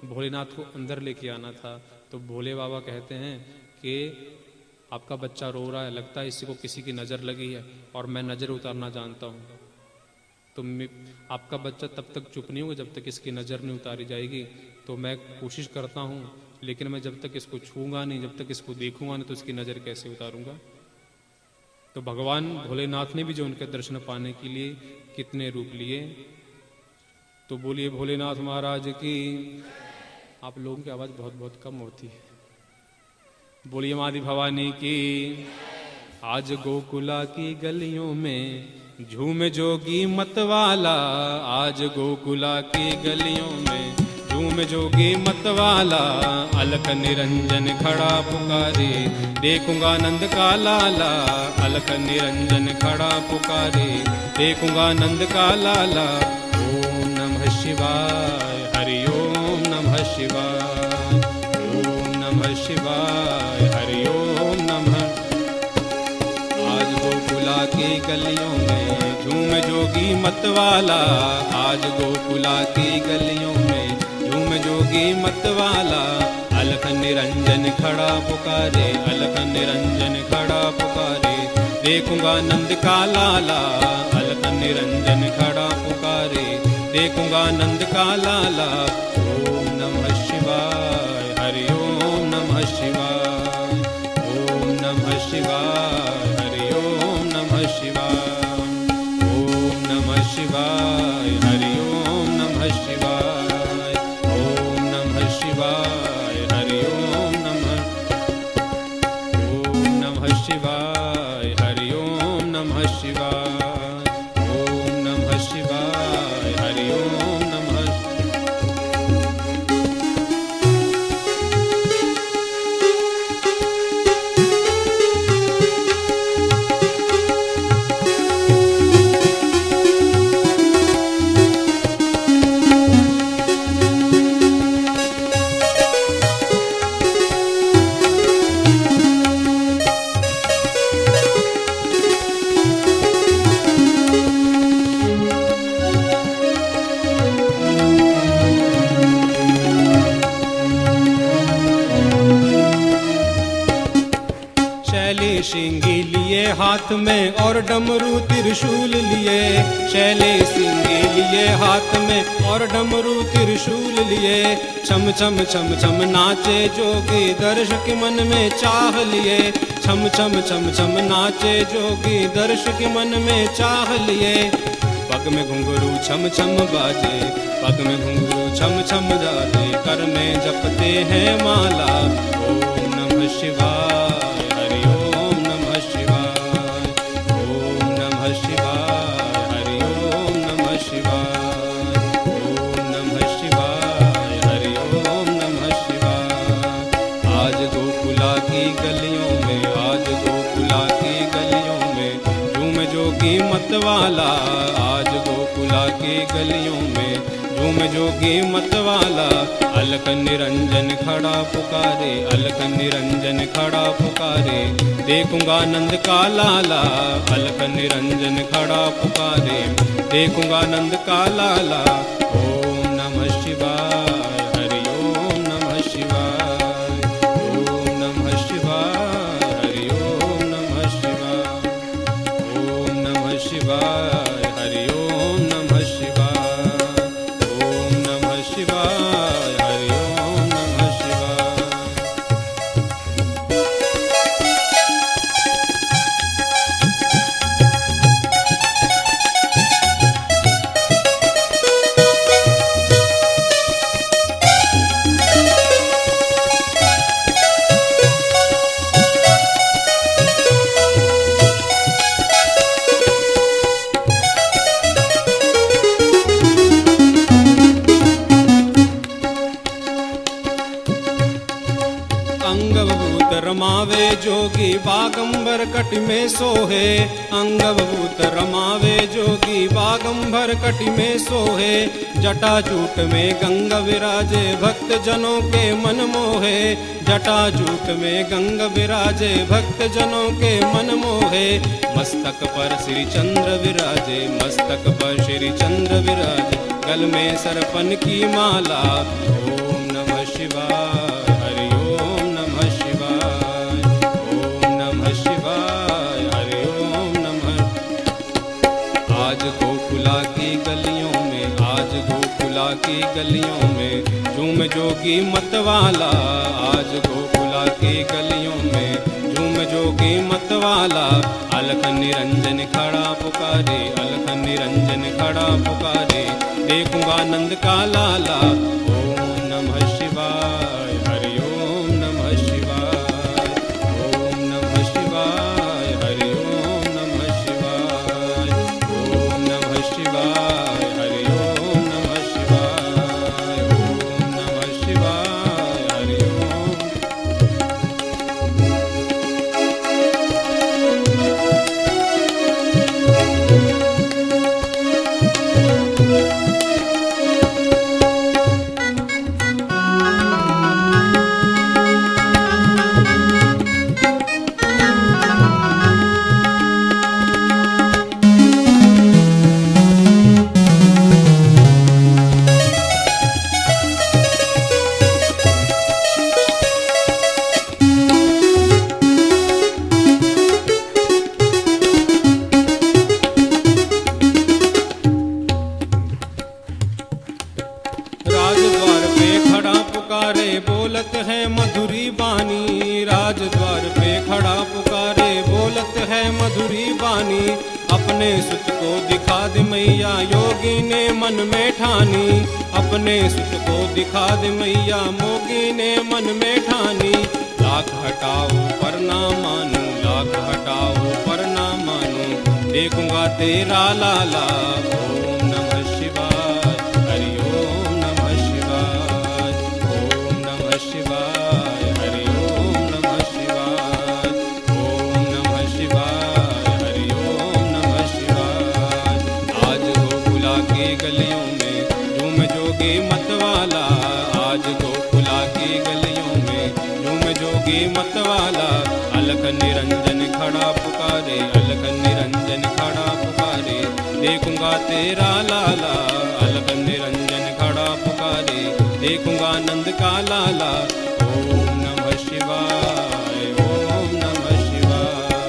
भोलेनाथ को अंदर लेके आना था। तो भोले बाबा कहते हैं कि आपका बच्चा रो रहा है, लगता है इसी को किसी की नज़र लगी है, और मैं नज़र उतारना जानता हूँ। तो आपका बच्चा तब तक चुप नहीं होगा जब तक इसकी नज़र नहीं उतारी जाएगी। तो मैं कोशिश करता हूँ, लेकिन मैं जब तक इसको छूँगा नहीं, जब तक इसको देखूंगा नहीं, तो इसकी नज़र कैसे उतारूंगा। तो भगवान भोलेनाथ ने भी जो उनके दर्शन पाने के लिए कितने रूप लिए। तो बोलिए भोलेनाथ महाराज की। आप लोगों की आवाज़ बहुत बहुत कम होती है। बोलिए मादी भवानी की। आज गोकुला की गलियों में झूम जोगी मतवाला, आज गोकुला की गलियों में झूम जोगी मतवाला, अलख निरंजन खड़ा पुकारे, देखूंगा नंद का लाला, अलख निरंजन खड़ा पुकारे, देखूंगा नंद का लाला। ओम नमः शिवाय, हरि ओम नमः शिवाय, ओम नमः शिवाय, हरि ओम नमः। आज गोकुला की गलियों में झूम जोगी मतवाला, आज गोकुला की गलियों में झूम जोगी मतवाला, अलख निरंजन खड़ा पुकारे, अलख निरंजन खड़ा पुकारे, देखूंगा नंद का लाला, अलख निरंजन खड़ा पुकारे, देखूंगा नंद का लाला। ओम नमः शिवाय, हरि ओम नमः शिवाय, ओम नमः शिवाय, हरि ओम नमः शिवाय, ओम नमः शिवाय, हरि ओम नमः शिवाय, ओम नमः शिवाय, हरि ओम नमः, ओम नमः शिवाय, हरि ओम नमः शिवाय, ओम नमः शिवाय, हरि ओम नमः। सिंगी लिए हाथ में और डमरू त्रिशूल लिए, शैले सिंगी लिए हाथ में और डमरू त्रिशूल लिए। छम छम छम छम नाचे जोगी दर्शक मन में चाह लिए, छम छम छम छम नाचे जोगी दर्शक मन में चाह लिए। पग में घुंघरू छम छम बाजे, पग में घुंघरू छम छम बाजे, कर में जपते हैं माला। ओम नमः शिवाय, हरि ओम नमः शिवाय, ओम नमः शिवाय, हरि ओम नमः शिवाय, ओम नमः शिवाय, हरि ओम नमः शिवाय। आज गोकुला की गलियों में, आज गोकुला की गलियों में झूम जोगी मतवाला। आज गोकुला की गलियों में झूम जोगी मतवाला। अलख निरंजन खड़ा पुकारे, अलख निरंजन खड़ा पुकारे, देखूंगा नंद का लाला। अलख निरंजन खड़ा पुकारे, देखूंगा नंद का लाला। ओम नमः शिवाय, हरि ओम नमः शिवाय, ओम नमः शिवाय, हरि ओम नमः शिवाय, ओम नमः शिवाय, हरि ओम नमः शिवाय, ओम नमः शिवाय, हरि ओम नमः शिवाय। अंगभूत रमावे जोगी बागंबर कटि में सोहे, अंगभूत रमावे जोगी बागंबर कटि में सोहे। जटाजूट में गंगा विराजे भक्त जनों के मन मोहे, जटाजूट में गंगा विराजे भक्त जनों के मन मोहे। मस्तक पर श्री चंद्र विराजे, मस्तक पर श्री चंद्र विराजे, गल में सरपन की माला। ओम नमः शिवाय, हरि ओम नमः शिवाय, ओम नमः शिवाय, हरि ओम नमः। आज गोकुला की गलियों में, आज गोकुला की गलियों में झूम जोगी मतवाला। आज गोकुला की गलियों में झूम जोगी मतवाला। अलख निरंजन खड़ा पुकारे, अलख निरंजन खड़ा पुकारे, देखूंगा नंद का लाला। ओम नमः शिवाय, हरि ओम नमः शिवाय, ओम नमः शिवाय, हरि ओम नमः शिवाय, ओम नमः शिवाय, हरि ओम नमः शिवाय, ओम नमः शिवाय, हरि ओम। राजद्वार पे खड़ा पुकारे बोलत है मधुरी बानी, राजद्वार पे खड़ा पुकारे बोलत है मधुरी बानी। अपने सुत को दिखा दे मैया योगी ने मन में ठानी, अपने सुत को दिखा दे मैया मोगी ने मन में ठानी। लाख हटाओ पर ना मानू, लाख हटाओ पर ना मानू, देखूंगा तेरा लाला। ओम नमः शिवाय, हरि ओम नमः शिवाय, ओम नमः शिवाय, हरि ओम नमः शिवाय, ओम नमः शिवाय, हरि ओम नमः शिवाय। आज गोकुला की गलियों में झूम जोगी मतवाला, आज गोकुला की गलियों में झूम जोगी मतवाला। अलख निरंजन खड़ा पुकारे, अलख निरंजन खड़ा पुकारे, देखूंगा तेरा लाला। अलख निरंजन खड़ा पुकारे, देखूंगा नंद का लाला। ओम नमः शिवाय, ओम नमः शिवाय,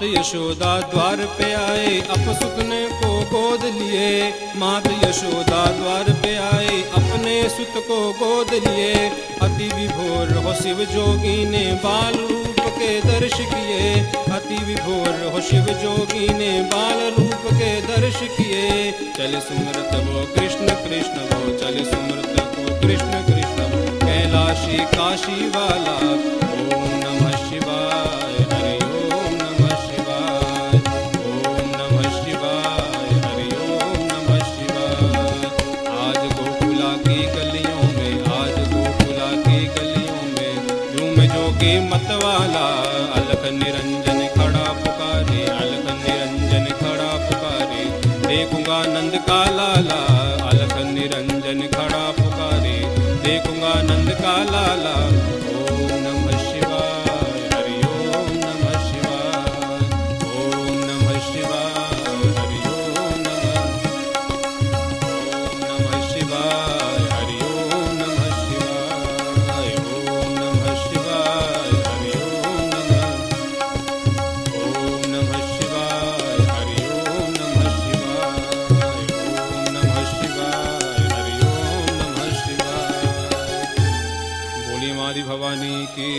यशोदा द्वार पे आए, अपसुतने को गोद लिए। मात यशोदा द्वार पे आए, अपने सुत को गोद लिए। अति विभोर हो शिव जोगी ने बाल रूप के दर्श किए। अति विभोर हो शिव जोगी ने बाल रूप के दर्श किए। चल सुमरत वो कृष्ण कृष्ण वो, चल सुमरत वो कृष्ण कृष्ण वो, कैलाशी काशी वाला। ओम नमः शिवाय, हरि ओम नमः शिवाय। ओम नमः शिवाय, हरि ओम नमः शिवाय। आज गोकुला की गलियों में, आज गोकुला की गलियों में, झूम जोगी मतवाला। अलख निरंजन खड़ा पुकारे, अलख निरंजन खड़ा पुकारे। देखूंगा नंद का लाला, अलख निरंजन खड़ा पुकारे। देखूंगा नंद का लाला। ओम नमः शिवाय, हरि ओम नमः शिवाय। ओम नमः शिवाय, हरि ओम नमः शिवाय। हरि ओम नमः शिवाय। ओम नमः शिवाय, हरि ओम नमः शिवाय। हरि ओम नमः शिवाय। ओम नमः शिवाय, हरि ओम नमः शिवाय। बोली मादी भवानी की,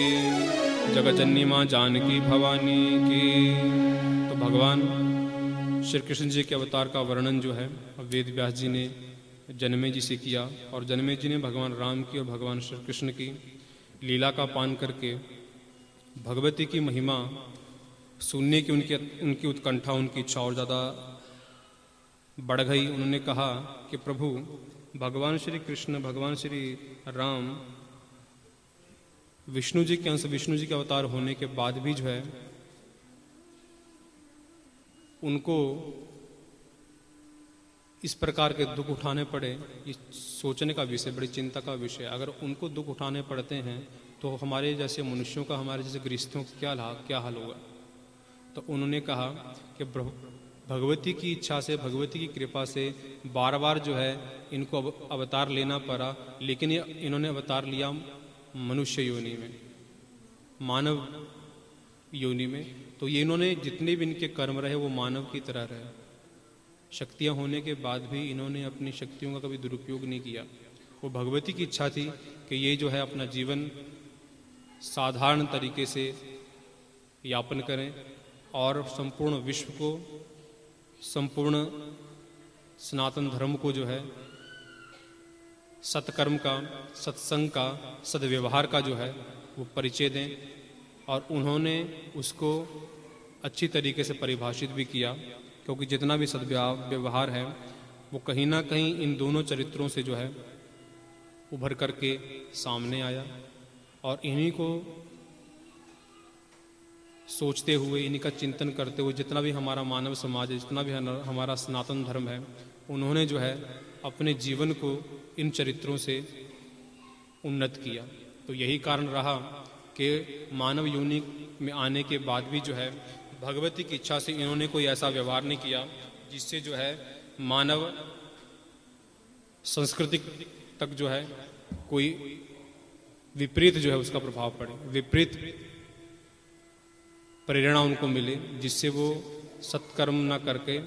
जगतजननी माँ जानकी भवानी की। तो भगवान श्री कृष्ण जी के अवतार का वर्णन जो है वेद व्यास जी ने जन्मे जी से किया, और जन्मे जी ने भगवान राम की और भगवान श्री कृष्ण की लीला का पान करके भगवती की महिमा सुनने की उनकी उत्कंठा, उनकी इच्छा और ज़्यादा बढ़ गई। उन्होंने कहा कि प्रभु भगवान श्री कृष्ण, भगवान श्री राम विष्णु जी के अंश, विष्णु जी के अवतार होने के बाद भी जो है उनको इस प्रकार के दुख उठाने पड़े, ये सोचने का विषय, बड़ी चिंता का विषय। अगर उनको दुख उठाने पड़ते हैं तो हमारे जैसे मनुष्यों का, हमारे जैसे गृहस्थों का क्या हाल होगा। तो उन्होंने कहा कि भगवती की इच्छा से, भगवती की कृपा से बार बार जो है इनको अवतार लेना पड़ा, लेकिन इन्होंने अवतार लिया मनुष्य योनि में, मानव योनि में। तो ये इन्होंने जितने भी इनके कर्म रहे वो मानव की तरह रहे। शक्तियाँ होने के बाद भी इन्होंने अपनी शक्तियों का कभी दुरुपयोग नहीं किया। वो भगवती की इच्छा थी कि ये जो है अपना जीवन साधारण तरीके से यापन करें और संपूर्ण विश्व को, संपूर्ण सनातन धर्म को जो है सत्कर्म का, सत्संग का, सद्व्यवहार का जो है वो परिचय दें। और उन्होंने उसको अच्छी तरीके से परिभाषित भी किया, क्योंकि जितना भी सद्व्यवहार है वो कहीं ना कहीं इन दोनों चरित्रों से जो है उभर करके सामने आया। और इन्हीं को सोचते हुए, इन्हीं का चिंतन करते हुए जितना भी हमारा मानव समाज है, जितना भी हमारा सनातन धर्म है, उन्होंने जो है अपने जीवन को इन चरित्रों से उन्नत किया। तो यही कारण रहा कि मानव योनि में आने के बाद भी जो है भगवती की इच्छा से इन्होंने कोई ऐसा व्यवहार नहीं किया जिससे जो है मानव संस्कृति तक जो है कोई विपरीत जो है उसका प्रभाव पड़े, विपरीत प्रेरणा उनको मिले, जिससे वो सत्कर्म न करके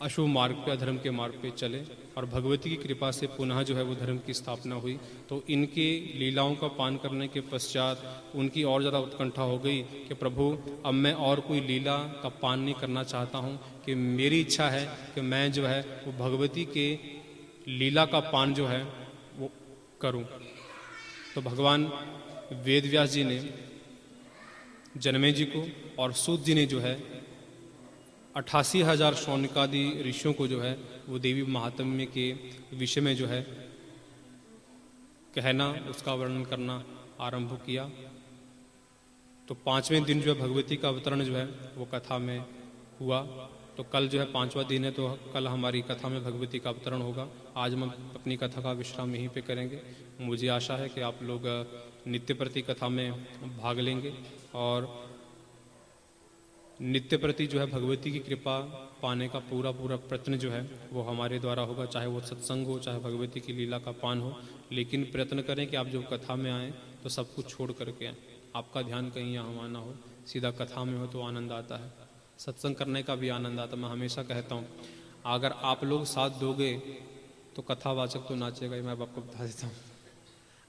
अशुभ मार्ग पे, अधर्म के मार्ग पे चले। और भगवती की कृपा से पुनः जो है वो धर्म की स्थापना हुई। तो इनकी लीलाओं का पान करने के पश्चात उनकी और ज़्यादा उत्कंठा हो गई कि प्रभु अब मैं और कोई लीला का पान नहीं करना चाहता हूँ, कि मेरी इच्छा है कि मैं जो है वो भगवती के लीला का पान जो है वो करूँ। तो भगवान वेद व्यास जी ने जनमे जी को और सूत जी ने जो है 88,000 शौनकादि ऋषियों को जो है वो देवी महात्म्य के विषय में जो है कहना, उसका वर्णन करना आरंभ किया। तो 5वें दिन जो है भगवती का अवतरण जो है वो कथा में हुआ। तो कल जो है 5वां दिन है, तो कल हमारी कथा में भगवती का अवतरण होगा। आज हम अपनी कथा का विश्राम यहीं पे करेंगे। मुझे आशा है कि आप लोग नित्य प्रति कथा में भाग लेंगे और नित्य प्रति जो है भगवती की कृपा पाने का पूरा प्रयत्न जो है वो हमारे द्वारा होगा, चाहे वो सत्संग हो, चाहे भगवती की लीला का पान हो। लेकिन प्रयत्न करें कि आप जब कथा में आएँ तो सब कुछ छोड़ करके आएँ, आपका ध्यान कहीं यहाँ वहाँ ना हो। सीधा कथा में हो तो आनंद आता है, सत्संग करने का भी आनंद आता है। मैं हमेशा कहता हूँ अगर आप लोग साथ दोगे तो कथावाचक तो नाचेगा ही, मैं आपको बता देता हूँ।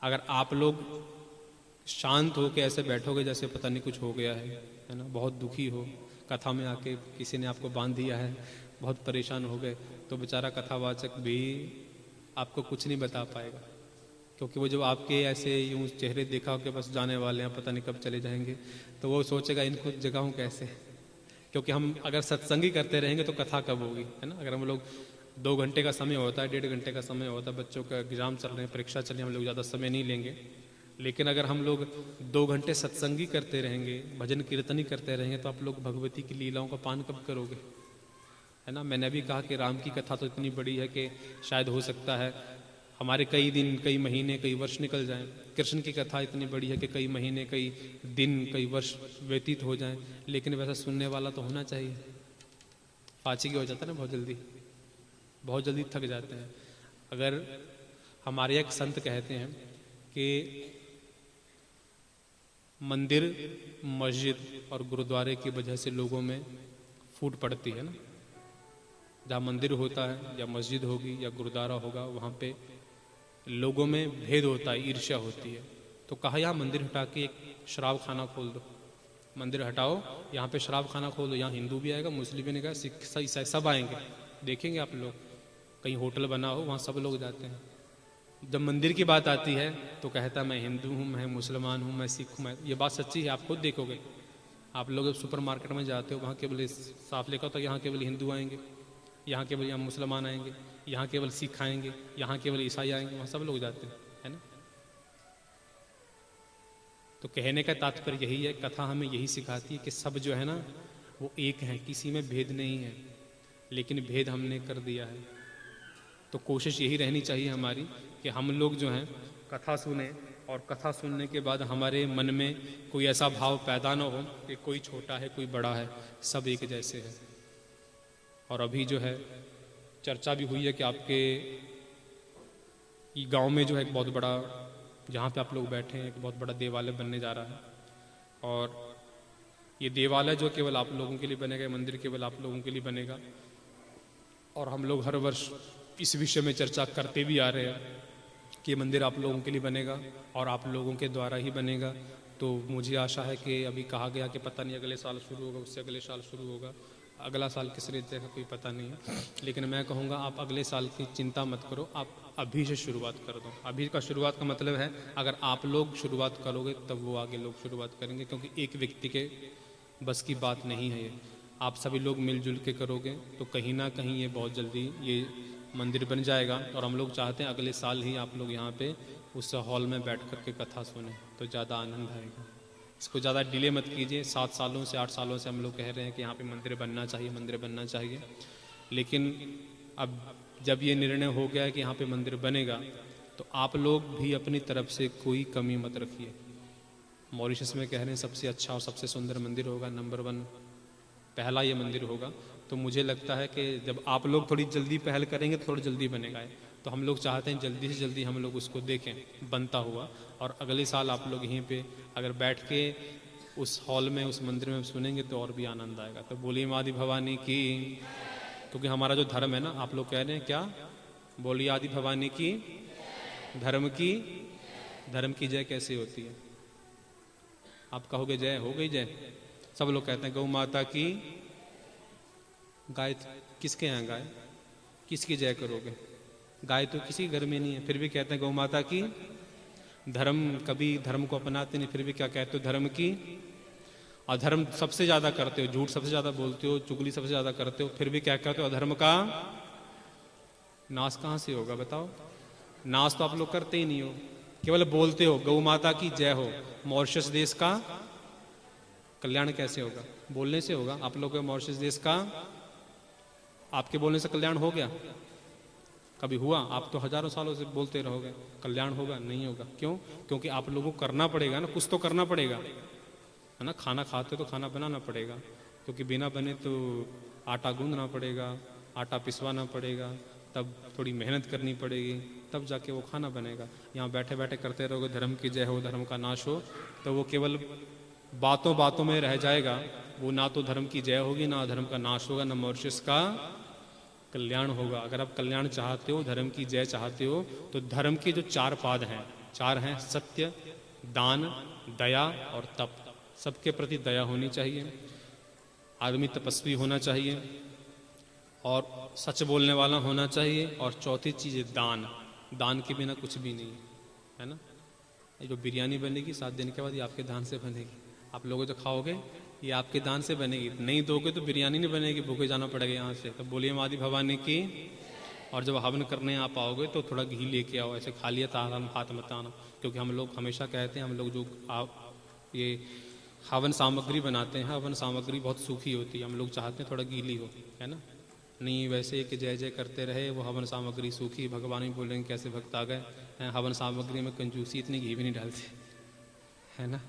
अगर आप लोग शांत हो के ऐसे बैठोगे जैसे पता नहीं कुछ हो गया है ना, बहुत दुखी हो, कथा में आके किसी ने आपको बांध दिया है, बहुत परेशान हो गए, तो बेचारा कथावाचक भी आपको कुछ नहीं बता पाएगा, क्योंकि वो जब आपके ऐसे यूं चेहरे देखा हो कि बस जाने वाले हैं, पता नहीं कब चले जाएंगे, तो वो सोचेगा इनको जगाऊं कैसे। क्योंकि हम अगर सत्संगी करते रहेंगे तो कथा कब होगी, है ना। अगर हम लोग 2 घंटे का समय होता है, 1.5 घंटे का समय होता है, बच्चों का एग्जाम चल रहे हैं, परीक्षा चल रही है, हम लोग ज़्यादा समय नहीं लेंगे। लेकिन अगर हम लोग 2 घंटे सत्संगी करते रहेंगे, भजन कीर्तन ही करते रहेंगे, तो आप लोग भगवती की लीलाओं का पान कब करोगे, है ना। मैंने अभी कहा कि राम की कथा तो इतनी बड़ी है कि शायद हो सकता है हमारे कई दिन, कई महीने, कई वर्ष निकल जाएं। कृष्ण की कथा इतनी बड़ी है कि कई महीने, कई दिन, कई वर्ष व्यतीत हो जाएं, लेकिन वैसा सुनने वाला तो होना चाहिए। फाची हो जाता है ना, बहुत जल्दी थक जाते हैं। अगर हमारे एक संत कहते हैं कि मंदिर, मस्जिद और गुरुद्वारे की वजह से लोगों में फूट पड़ती है ना। जहाँ मंदिर होता है या मस्जिद होगी या गुरुद्वारा होगा, वहाँ पे लोगों में भेद होता है, ईर्ष्या होती है। तो कहा यहाँ मंदिर हटा के एक शराब खाना खोल दो, मंदिर हटाओ, यहाँ पे शराब खाना खोल दो, यहाँ हिंदू भी आएगा, मुस्लिम भी आएगा, सिख ईसाई सब आएंगे। देखेंगे आप लोग कहीं होटल बना हो, वहाँ सब लोग जाते हैं। जब मंदिर की बात आती है तो कहता है मैं हिंदू हूँ, मैं मुसलमान हूँ, मैं सिख हूँ। ये बात सच्ची है, आप खुद देखोगे। आप लोग सुपर मार्केट में जाते हो, वहाँ केवल साफ लिखा होता है यहाँ केवल हिंदू आएंगे, यहाँ केवल यहाँ मुसलमान आएंगे, यहाँ केवल सिख आएंगे, यहाँ केवल ईसाई आएंगे, वहाँ सब लोग जाते हैं, है ना। तो कहने का तात्पर्य यही है, कथा हमें यही सिखाती है कि सब जो है ना वो एक है, किसी में भेद नहीं है, लेकिन भेद हमने कर दिया है। तो कोशिश यही रहनी चाहिए हमारी कि हम लोग जो हैं कथा सुने, और कथा सुनने के बाद हमारे मन में कोई ऐसा भाव पैदा ना हो कि कोई छोटा है, कोई बड़ा है, सब एक जैसे है। और अभी जो है चर्चा भी हुई है कि आपके गांव में जो है एक बहुत बड़ा, जहाँ पे आप लोग बैठे हैं, एक बहुत बड़ा देवालय बनने जा रहा है। और ये देवालय जो केवल आप लोगों के लिए बनेगा, मंदिर केवल आप लोगों के लिए बनेगा। और हम लोग हर वर्ष इस विषय में चर्चा करते भी आ रहे हैं कि मंदिर आप लोगों के लिए बनेगा और आप लोगों के द्वारा ही बनेगा। तो मुझे आशा है कि अभी कहा गया कि पता नहीं अगले साल शुरू होगा, उससे अगले साल शुरू होगा, अगला साल किस रीते का कोई पता नहीं है। लेकिन मैं कहूँगा आप अगले साल की चिंता मत करो, आप अभी से शुरुआत कर दो। अभी का शुरुआत का मतलब है अगर आप लोग शुरुआत करोगे तब वो आगे लोग शुरुआत करेंगे, क्योंकि एक व्यक्ति के बस की बात नहीं है ये। आप सभी लोग मिलजुल के करोगे तो कहीं ना कहीं ये बहुत जल्दी ये मंदिर बन जाएगा। और हम लोग चाहते हैं अगले साल ही आप लोग यहाँ पे उस हॉल में बैठ कर के कथा सुने, तो ज़्यादा आनंद आएगा। इसको ज़्यादा डिले मत कीजिए। 7 सालों से 8 सालों से हम लोग कह रहे हैं कि यहाँ पे मंदिर बनना चाहिए, मंदिर बनना चाहिए। लेकिन अब जब ये निर्णय हो गया है कि यहाँ पे मंदिर बनेगा, तो आप लोग भी अपनी तरफ से कोई कमी मत रखिए। मॉरिशस में कह रहे हैं सबसे अच्छा और सबसे सुंदर मंदिर होगा, नंबर 1 पहला ये मंदिर होगा। तो मुझे लगता है कि जब आप लोग थोड़ी जल्दी पहल करेंगे तो थोड़ा जल्दी बनेगा। तो हम लोग चाहते हैं जल्दी से जल्दी हम लोग उसको देखें बनता हुआ, और अगले साल आप लोग यहीं पे अगर बैठ के उस हॉल में, उस मंदिर में सुनेंगे तो और भी आनंद आएगा। तो बोलिए आदि भवानी की, क्योंकि हमारा जो धर्म है ना, आप लोग कह रहे हैं क्या, बोलिए आदि भवानी की, धर्म की जय कैसे होती है? आप कहोगे जय हो गई जय। सब लोग कहते हैं गौ माता की। गाय किसके यहाँ गाय, किसकी जय करोगे? गाय तो किसी घर में नहीं है, फिर भी कहते हैं गौ माता की। धर्म, कभी धर्म को अपनाते नहीं, फिर भी क्या कहते हो, धर्म की। और धर्म सबसे ज्यादा करते हो, झूठ सबसे ज्यादा बोलते हो, चुगली सबसे ज्यादा करते हो, फिर भी क्या कहते हो, अधर्म का नाश कहाँ से होगा बताओ? नाश तो आप लोग करते ही नहीं हो, केवल बोलते हो गौ माता की जय हो। मॉरिशस देश का कल्याण कैसे होगा? बोलने से होगा। आप लोग मॉरिशस देश का, आपके बोलने से कल्याण हो गया? कभी हुआ? आप तो हजारों सालों से बोलते रहोगे, कल्याण होगा? नहीं होगा। क्यों? क्योंकि आप लोगों को करना पड़ेगा ना, कुछ तो करना पड़ेगा, है ना। खाना खाते तो खाना बनाना पड़ेगा, क्योंकि बिना बने तो आटा गूंदना पड़ेगा, आटा पिसवाना पड़ेगा, तब थोड़ी मेहनत करनी पड़ेगी, तब जाके वो खाना बनेगा। यहाँ बैठे बैठे करते रहोगे धर्म की जय हो, धर्म का नाश हो, तो वो केवल बातों बातों में रह जाएगा, वो ना तो धर्म की जय होगी, ना धर्म का नाश होगा, ना मॉरिशस का कल्याण होगा। अगर आप कल्याण चाहते हो, धर्म की जय चाहते हो, तो धर्म के जो 4 पाद हैं, 4 हैं, सत्य, दान, दया और तप। सबके प्रति दया होनी चाहिए, आदमी तपस्वी होना चाहिए और सच बोलने वाला होना चाहिए। और चौथी चीज़ है दान। दान के बिना कुछ भी नहीं है ना। ये जो बिरयानी बनेगी 7 दिन के बाद, ये आपके दान से बनेगी। आप लोग जो खाओगे ये आपके दान से बनेगी, नहीं दोगे तो बिरयानी नहीं बनेगी, भूखे जाना पड़ेगा यहाँ से। तो बोलिए मादी भवानी की। और जब हवन करने आप आओगे तो थोड़ा घी लेके आओ, ऐसे खा लिया तारा हाथ मत आना। क्योंकि हम लोग हमेशा कहते हैं, हम लोग जो ये हवन सामग्री बनाते हैं, हवन सामग्री बहुत सूखी होती है, हम लोग चाहते हैं थोड़ा गीली हो, है ना। नहीं वैसे कि जय जय करते रहे, वो हवन सामग्री सूखी, भगवान ही बोलेंगे कैसे भक्त आ गए हैं। हवन सामग्री में कंजूसी, इतनी घी भी नहीं डालते, है ना।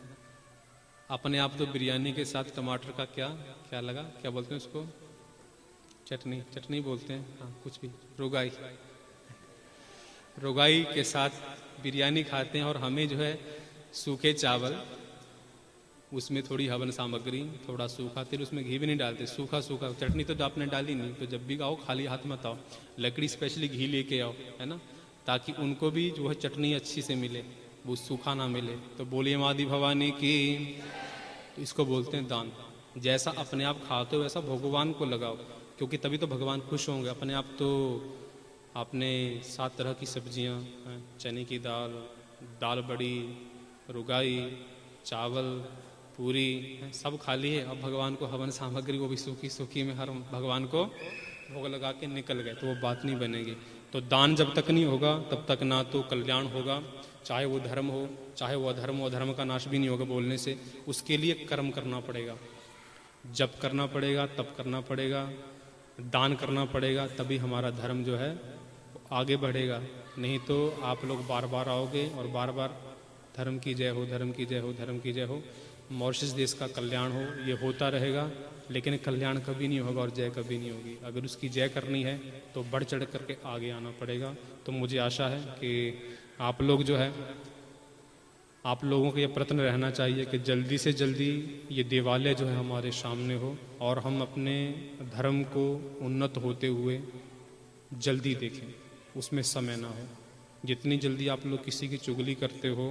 अपने आप तो बिरयानी के साथ टमाटर का क्या लगा, क्या बोलते हैं उसको, चटनी बोलते हैं, हाँ कुछ भी, रोगाई के साथ बिरयानी खाते हैं। और हमें जो है सूखे चावल, उसमें थोड़ी हवन सामग्री, थोड़ा सूखा तेल, उसमें घी भी नहीं डालते, सूखा चटनी तो आपने डाली नहीं। तो जब भी आओ खाली हाथ मत आओ, लकड़ी स्पेशली घी लेके आओ, है ना, ताकि उनको भी जो है चटनी अच्छी से मिले, वो सूखा ना मिले। तो बोलिए मादी भवानी की। तो इसको बोलते हैं दान। जैसा अपने आप खाते हो वैसा भगवान को लगाओ, क्योंकि तभी तो भगवान खुश होंगे। अपने आप तो आपने 7 तरह की सब्जियां, चने की दाल बड़ी, रुगाई, चावल, पूरी, सब खा ली है। अब भगवान को हवन सामग्री, वो भी सूखी में हर भगवान को भोग लगा के निकल गए, तो वो बात नहीं बनेगी। तो दान जब तक नहीं होगा तब तक ना तो कल्याण होगा, चाहे वो धर्म हो चाहे वो अधर्म हो। धर्म का नाश भी नहीं होगा बोलने से। उसके लिए कर्म करना पड़ेगा, जप करना पड़ेगा, तप करना पड़ेगा, दान करना पड़ेगा, तभी हमारा धर्म जो है आगे बढ़ेगा। नहीं तो आप लोग बार बार आओगे और बार बार धर्म की जय हो, धर्म की जय हो, धर्म की जय हो, मॉरिशस देश का कल्याण हो, ये होता रहेगा। लेकिन कल्याण कभी नहीं होगा और जय कभी नहीं होगी। अगर उसकी जय करनी है तो बढ़ चढ़ करके आगे आना पड़ेगा। तो मुझे आशा है कि आप लोग जो है, आप लोगों को ये प्रयत्न रहना चाहिए कि जल्दी से जल्दी ये देवालय जो है हमारे सामने हो और हम अपने धर्म को उन्नत होते हुए जल्दी देखें, उसमें समय ना हो। जितनी जल्दी आप लोग किसी की चुगली करते हो,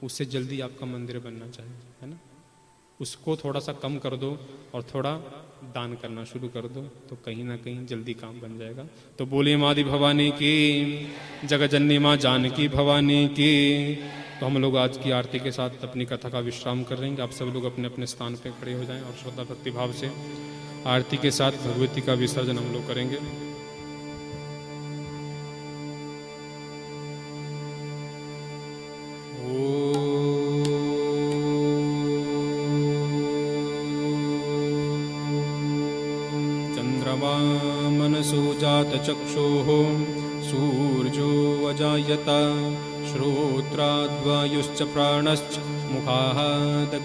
उससे जल्दी आपका मंदिर बनना चाहिए, है ना। उसको थोड़ा सा कम कर दो और थोड़ा दान करना शुरू कर दो, तो कहीं ना कहीं जल्दी काम बन जाएगा। तो बोलिए मादी भवानी की, जगजननी माँ जानकी भवानी की। तो हम लोग आज की आरती के साथ अपनी कथा का विश्राम कर रहेंगे। आप सब लोग अपने अपने स्थान पर खड़े हो जाएं और श्रद्धा भक्ति भाव से आरती के साथ भगवती का विसर्जन हम लोग करेंगे। चक्षुः सूर्यो अजायत, श्रोत्राद्वायुश्च प्राणश्च मुखादग्निरजायत।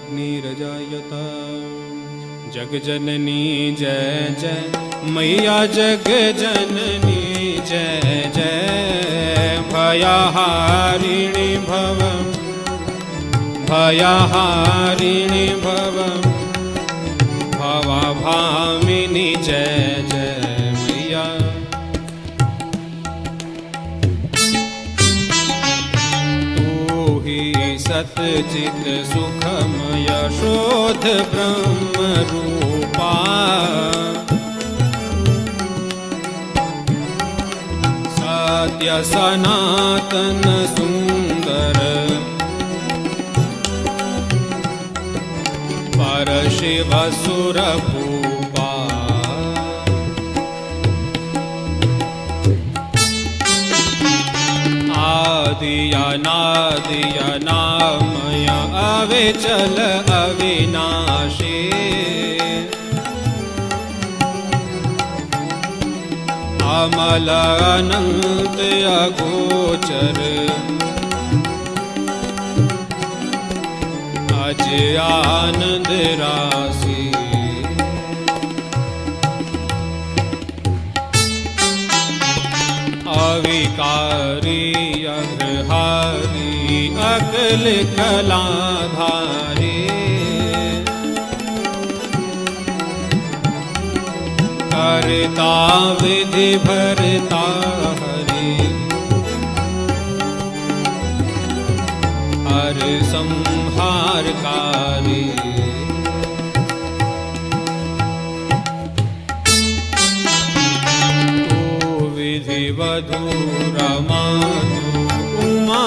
जगजननी जय जय मैया, जगजननी जय जय। भयहारिणी भव, भयहारिणी भव, भवभामिनी जय जय। सतचित सुखमय शोध ब्रह्म रूपा, सत्य सनातन सुंदर, पर शिव सुर भूपा। आदिया नादिया नामय अविचल अविनाशी, अमल अनंत अगोचर, अज आनंद राशि। अविकारी अग्रहारी अकल कलाधारी, हरता विधि भरता हरि, हर संहारकारी। तू विधिवधु रमानु उमा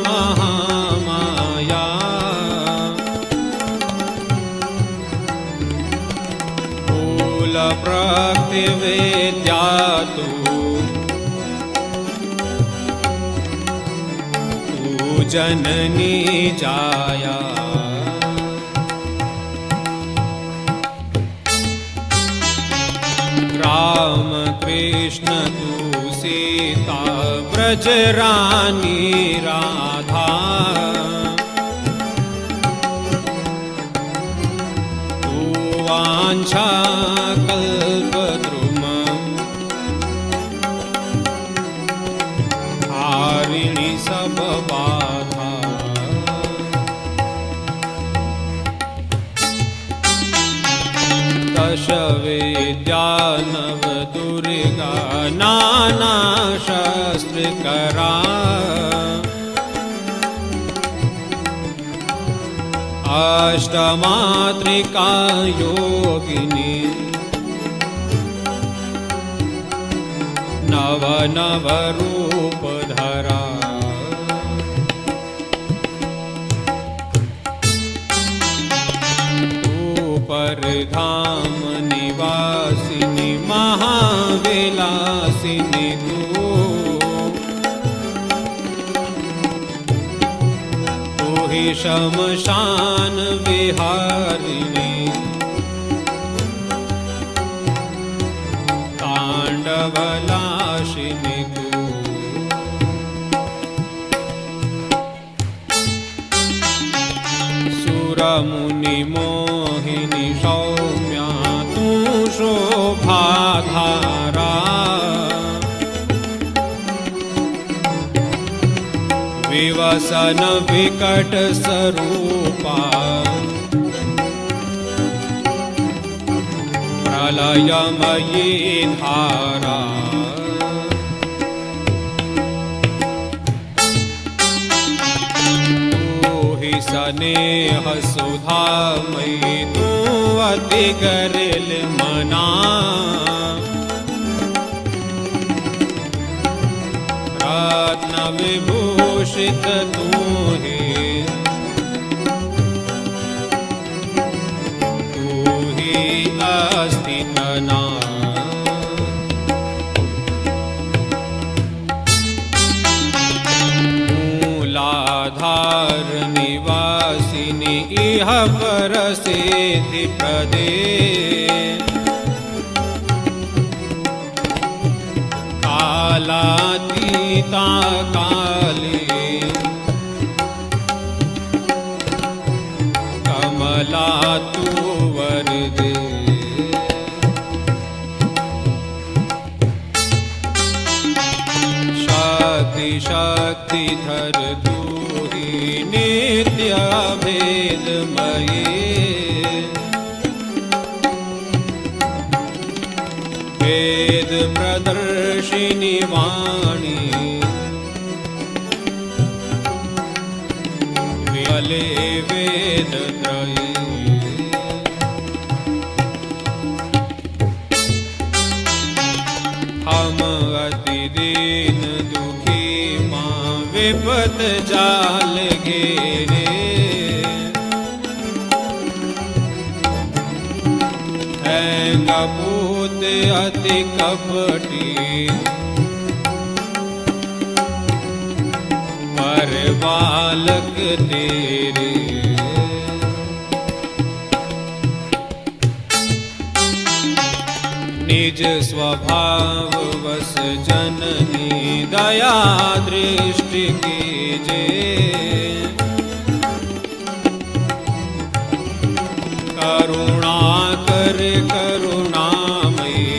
महामाया, मूल प्रकृति विद्या तू जननी जाया। राम कृष्ण तू सीता ब्रज रानी राधा, तू वांछा कल्पद्रुम हारिणी सब बाधा। दश विद्या नव दुर्गा नाना शस्त्र करा, अष्टमातृका योगिनी, नव नव रूप धरा। तू परधाम निवासिनी महाविलासिनी, तू ही शमशान विहारिणी, तांडवलाशिनी तू। सुरमुनि मोहिनी सौम्या तू शोभाधारा, विवसन विकट स्वरूपा, प्रलयमयी धारा। तू ही स्नेह सुधामयी, तू अति गरिल मना, रत्न विभूषित तू ही, तू ही अस्थित ना। मूलाधार निवासिनी इह पर सिद्धि प्रदे, कालातीता काली, कमला तू वरदे। शक्ति शक्तिधर तू ही नित्य भेदमयी, वेद प्रदर्शिनी वाणी, विले वेद त्रयी। हम अति दीन दुखी माँ विपत जाल घेरे, है कपूत अति कपटी, पर बालक तेरे। निज स्वभाव वस जननी दया दृष्टि कीजे, करुणा कर करुणामयी,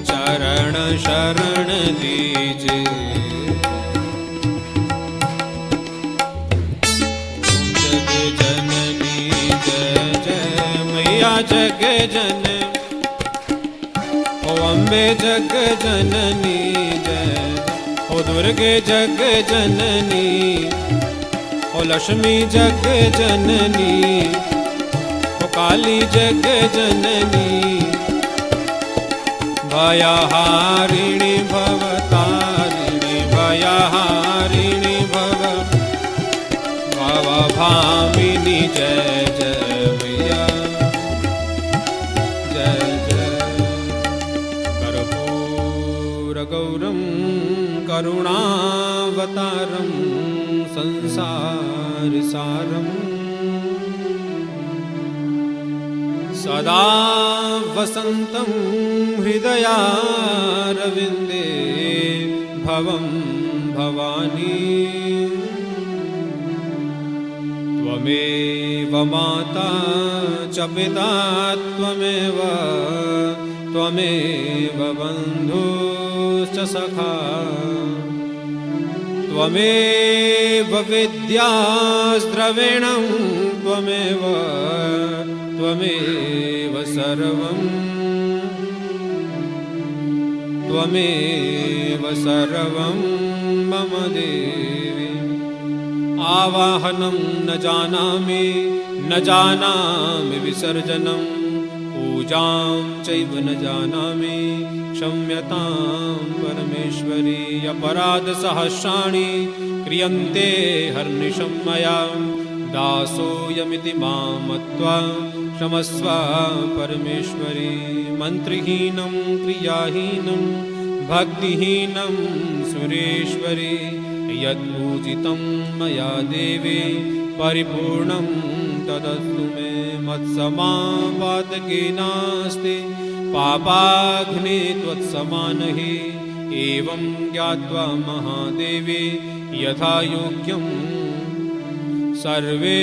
चरण शरण दीजे। जग जननी जय जय मैया जग जन, ओ अम्बे जग जननी जय, ओ दुर्गे जग जननी, ओ लक्ष्मी जग जननी, ओ काली जग जननी, भयहारिणी भवतारिणी भयहारिणी भवभामिनी जय जय मैया जय जय। कर्पूरगौरं करुणावतारं संसारसारं सदा वसन्तं हृदयारविन्दे भवं भवानी। त्वमेव माता च पिता त्वमेव, त्वमेव बन्धुश्च सखा, त्वमेव विद्यास्द्रविणं त्वमेव, त्वमेव सर्वं, त्वमेव सर्वं मम देवी। आवाहनं न जानामि न जानामि विसर्जनं, पूजां चैव न जानामि क्षम्यतां परमेश्वरी। अपराधसहस्राणि क्रियन्ते हर्निशं मया, दासोऽयमिति मां मत्वा क्षमस्व परमेश्वरी। मन्त्रहीनं क्रियाहीनं भक्तिहीनं सुरेश्वरी, यत्पूजितं मया देवी परिपूर्णं तदस्तु मे। मत्समापातके नास्ति पापाग्नि त्वत्समानहि, एवं ज्ञात्वा महादेवी यथा योग्यं सर्वे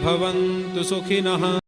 भवन्तु सुखिनः।